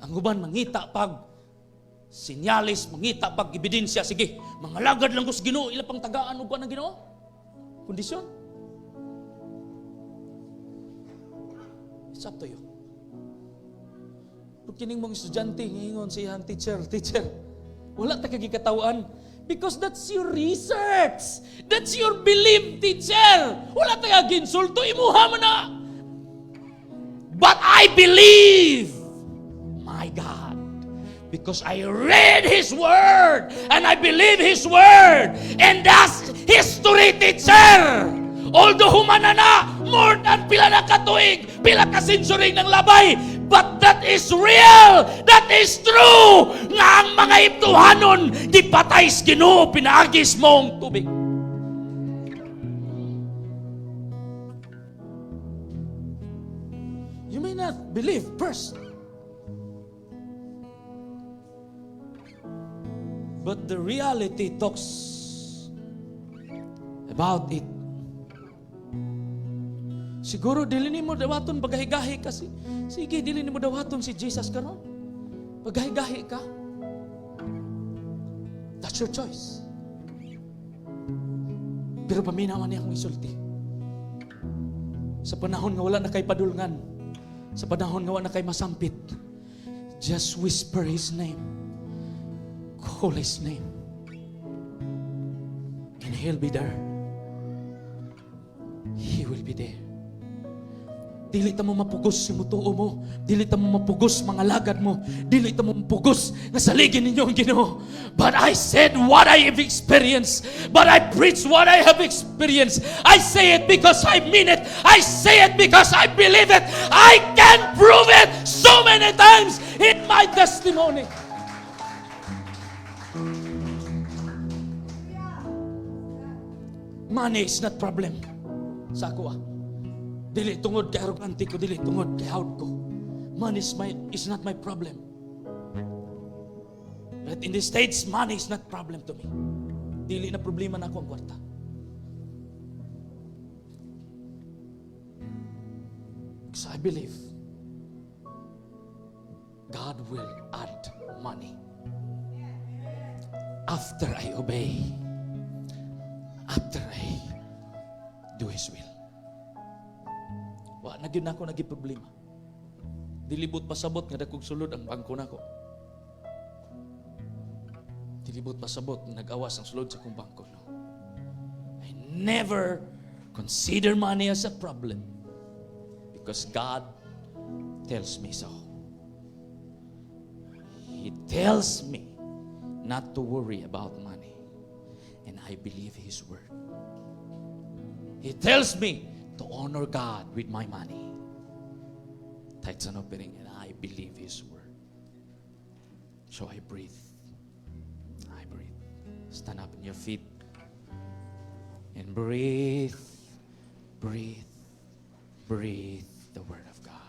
Ang uban mangita pag sinyalis, mangita pag ebidensya, sige, mga lagad lang ko sa Ginoo, ila pang tagaan og kuan ng Ginoo. Kondisyon.
It's up to you. Pag kining mong estudyante, ngayon siya, teacher, wala ta kagikatawaan. Because that's your research. That's your belief, teacher. Wala ta kaginsulto, imuha mo na. But I believe my God. Because I read His Word. And I believe His Word. And that's history, teacher. Although humana na, more than pila na katuig, pila ka sensoring ng labay, but that is real, that is true, nga ang mga iptuhanon, gipatay sa Ginoo, pinaagis mong tubig. You may not believe first, but the reality talks about it. Siguro dili nimo dawaton pagahigahi kasi. Sige, dili nimo dawaton si Jesus karon. Pagahigahi ka. That's your choice. Pero paminawan niya akong isulti. Sa panahon nga wala na kay padulngan, sa panahon nga wala na kay masampit, just whisper His name. Call His name. And He'll be there. He will be there. Dili ta mo mapugos si mutuo mo. Dili ta mo mapugos mga lagad mo. Dili ta mo mapugos nga saligin ninyo ang Ginoo. But I said what I have experienced. But I preach what I have experienced. I say it because I mean it. I say it because I believe it. I can prove it so many times in my testimony. Money is not problem sa ako. Dili tungod kay arrogante ko, dili tungod kay hawd ko. Money is not my problem. But in the States, money is not problem to me. Dili na problema na ako ang kwarta. Because I believe God will add money after I obey, after I do His will. Wa na gyud nako nagi problema. Dilibot pasabot nga dakog sulod ang bangko nako. Dilibot pasabot nga nag-awas ang sulod sa kong bangko. No. I never consider money as a problem because God tells me so. He tells me not to worry about money, and I believe His word. He tells me to honor God with my money. Tithes and offering, and I believe His word. So I breathe. I breathe. Stand up on your feet and breathe. Breathe. Breathe the word of God.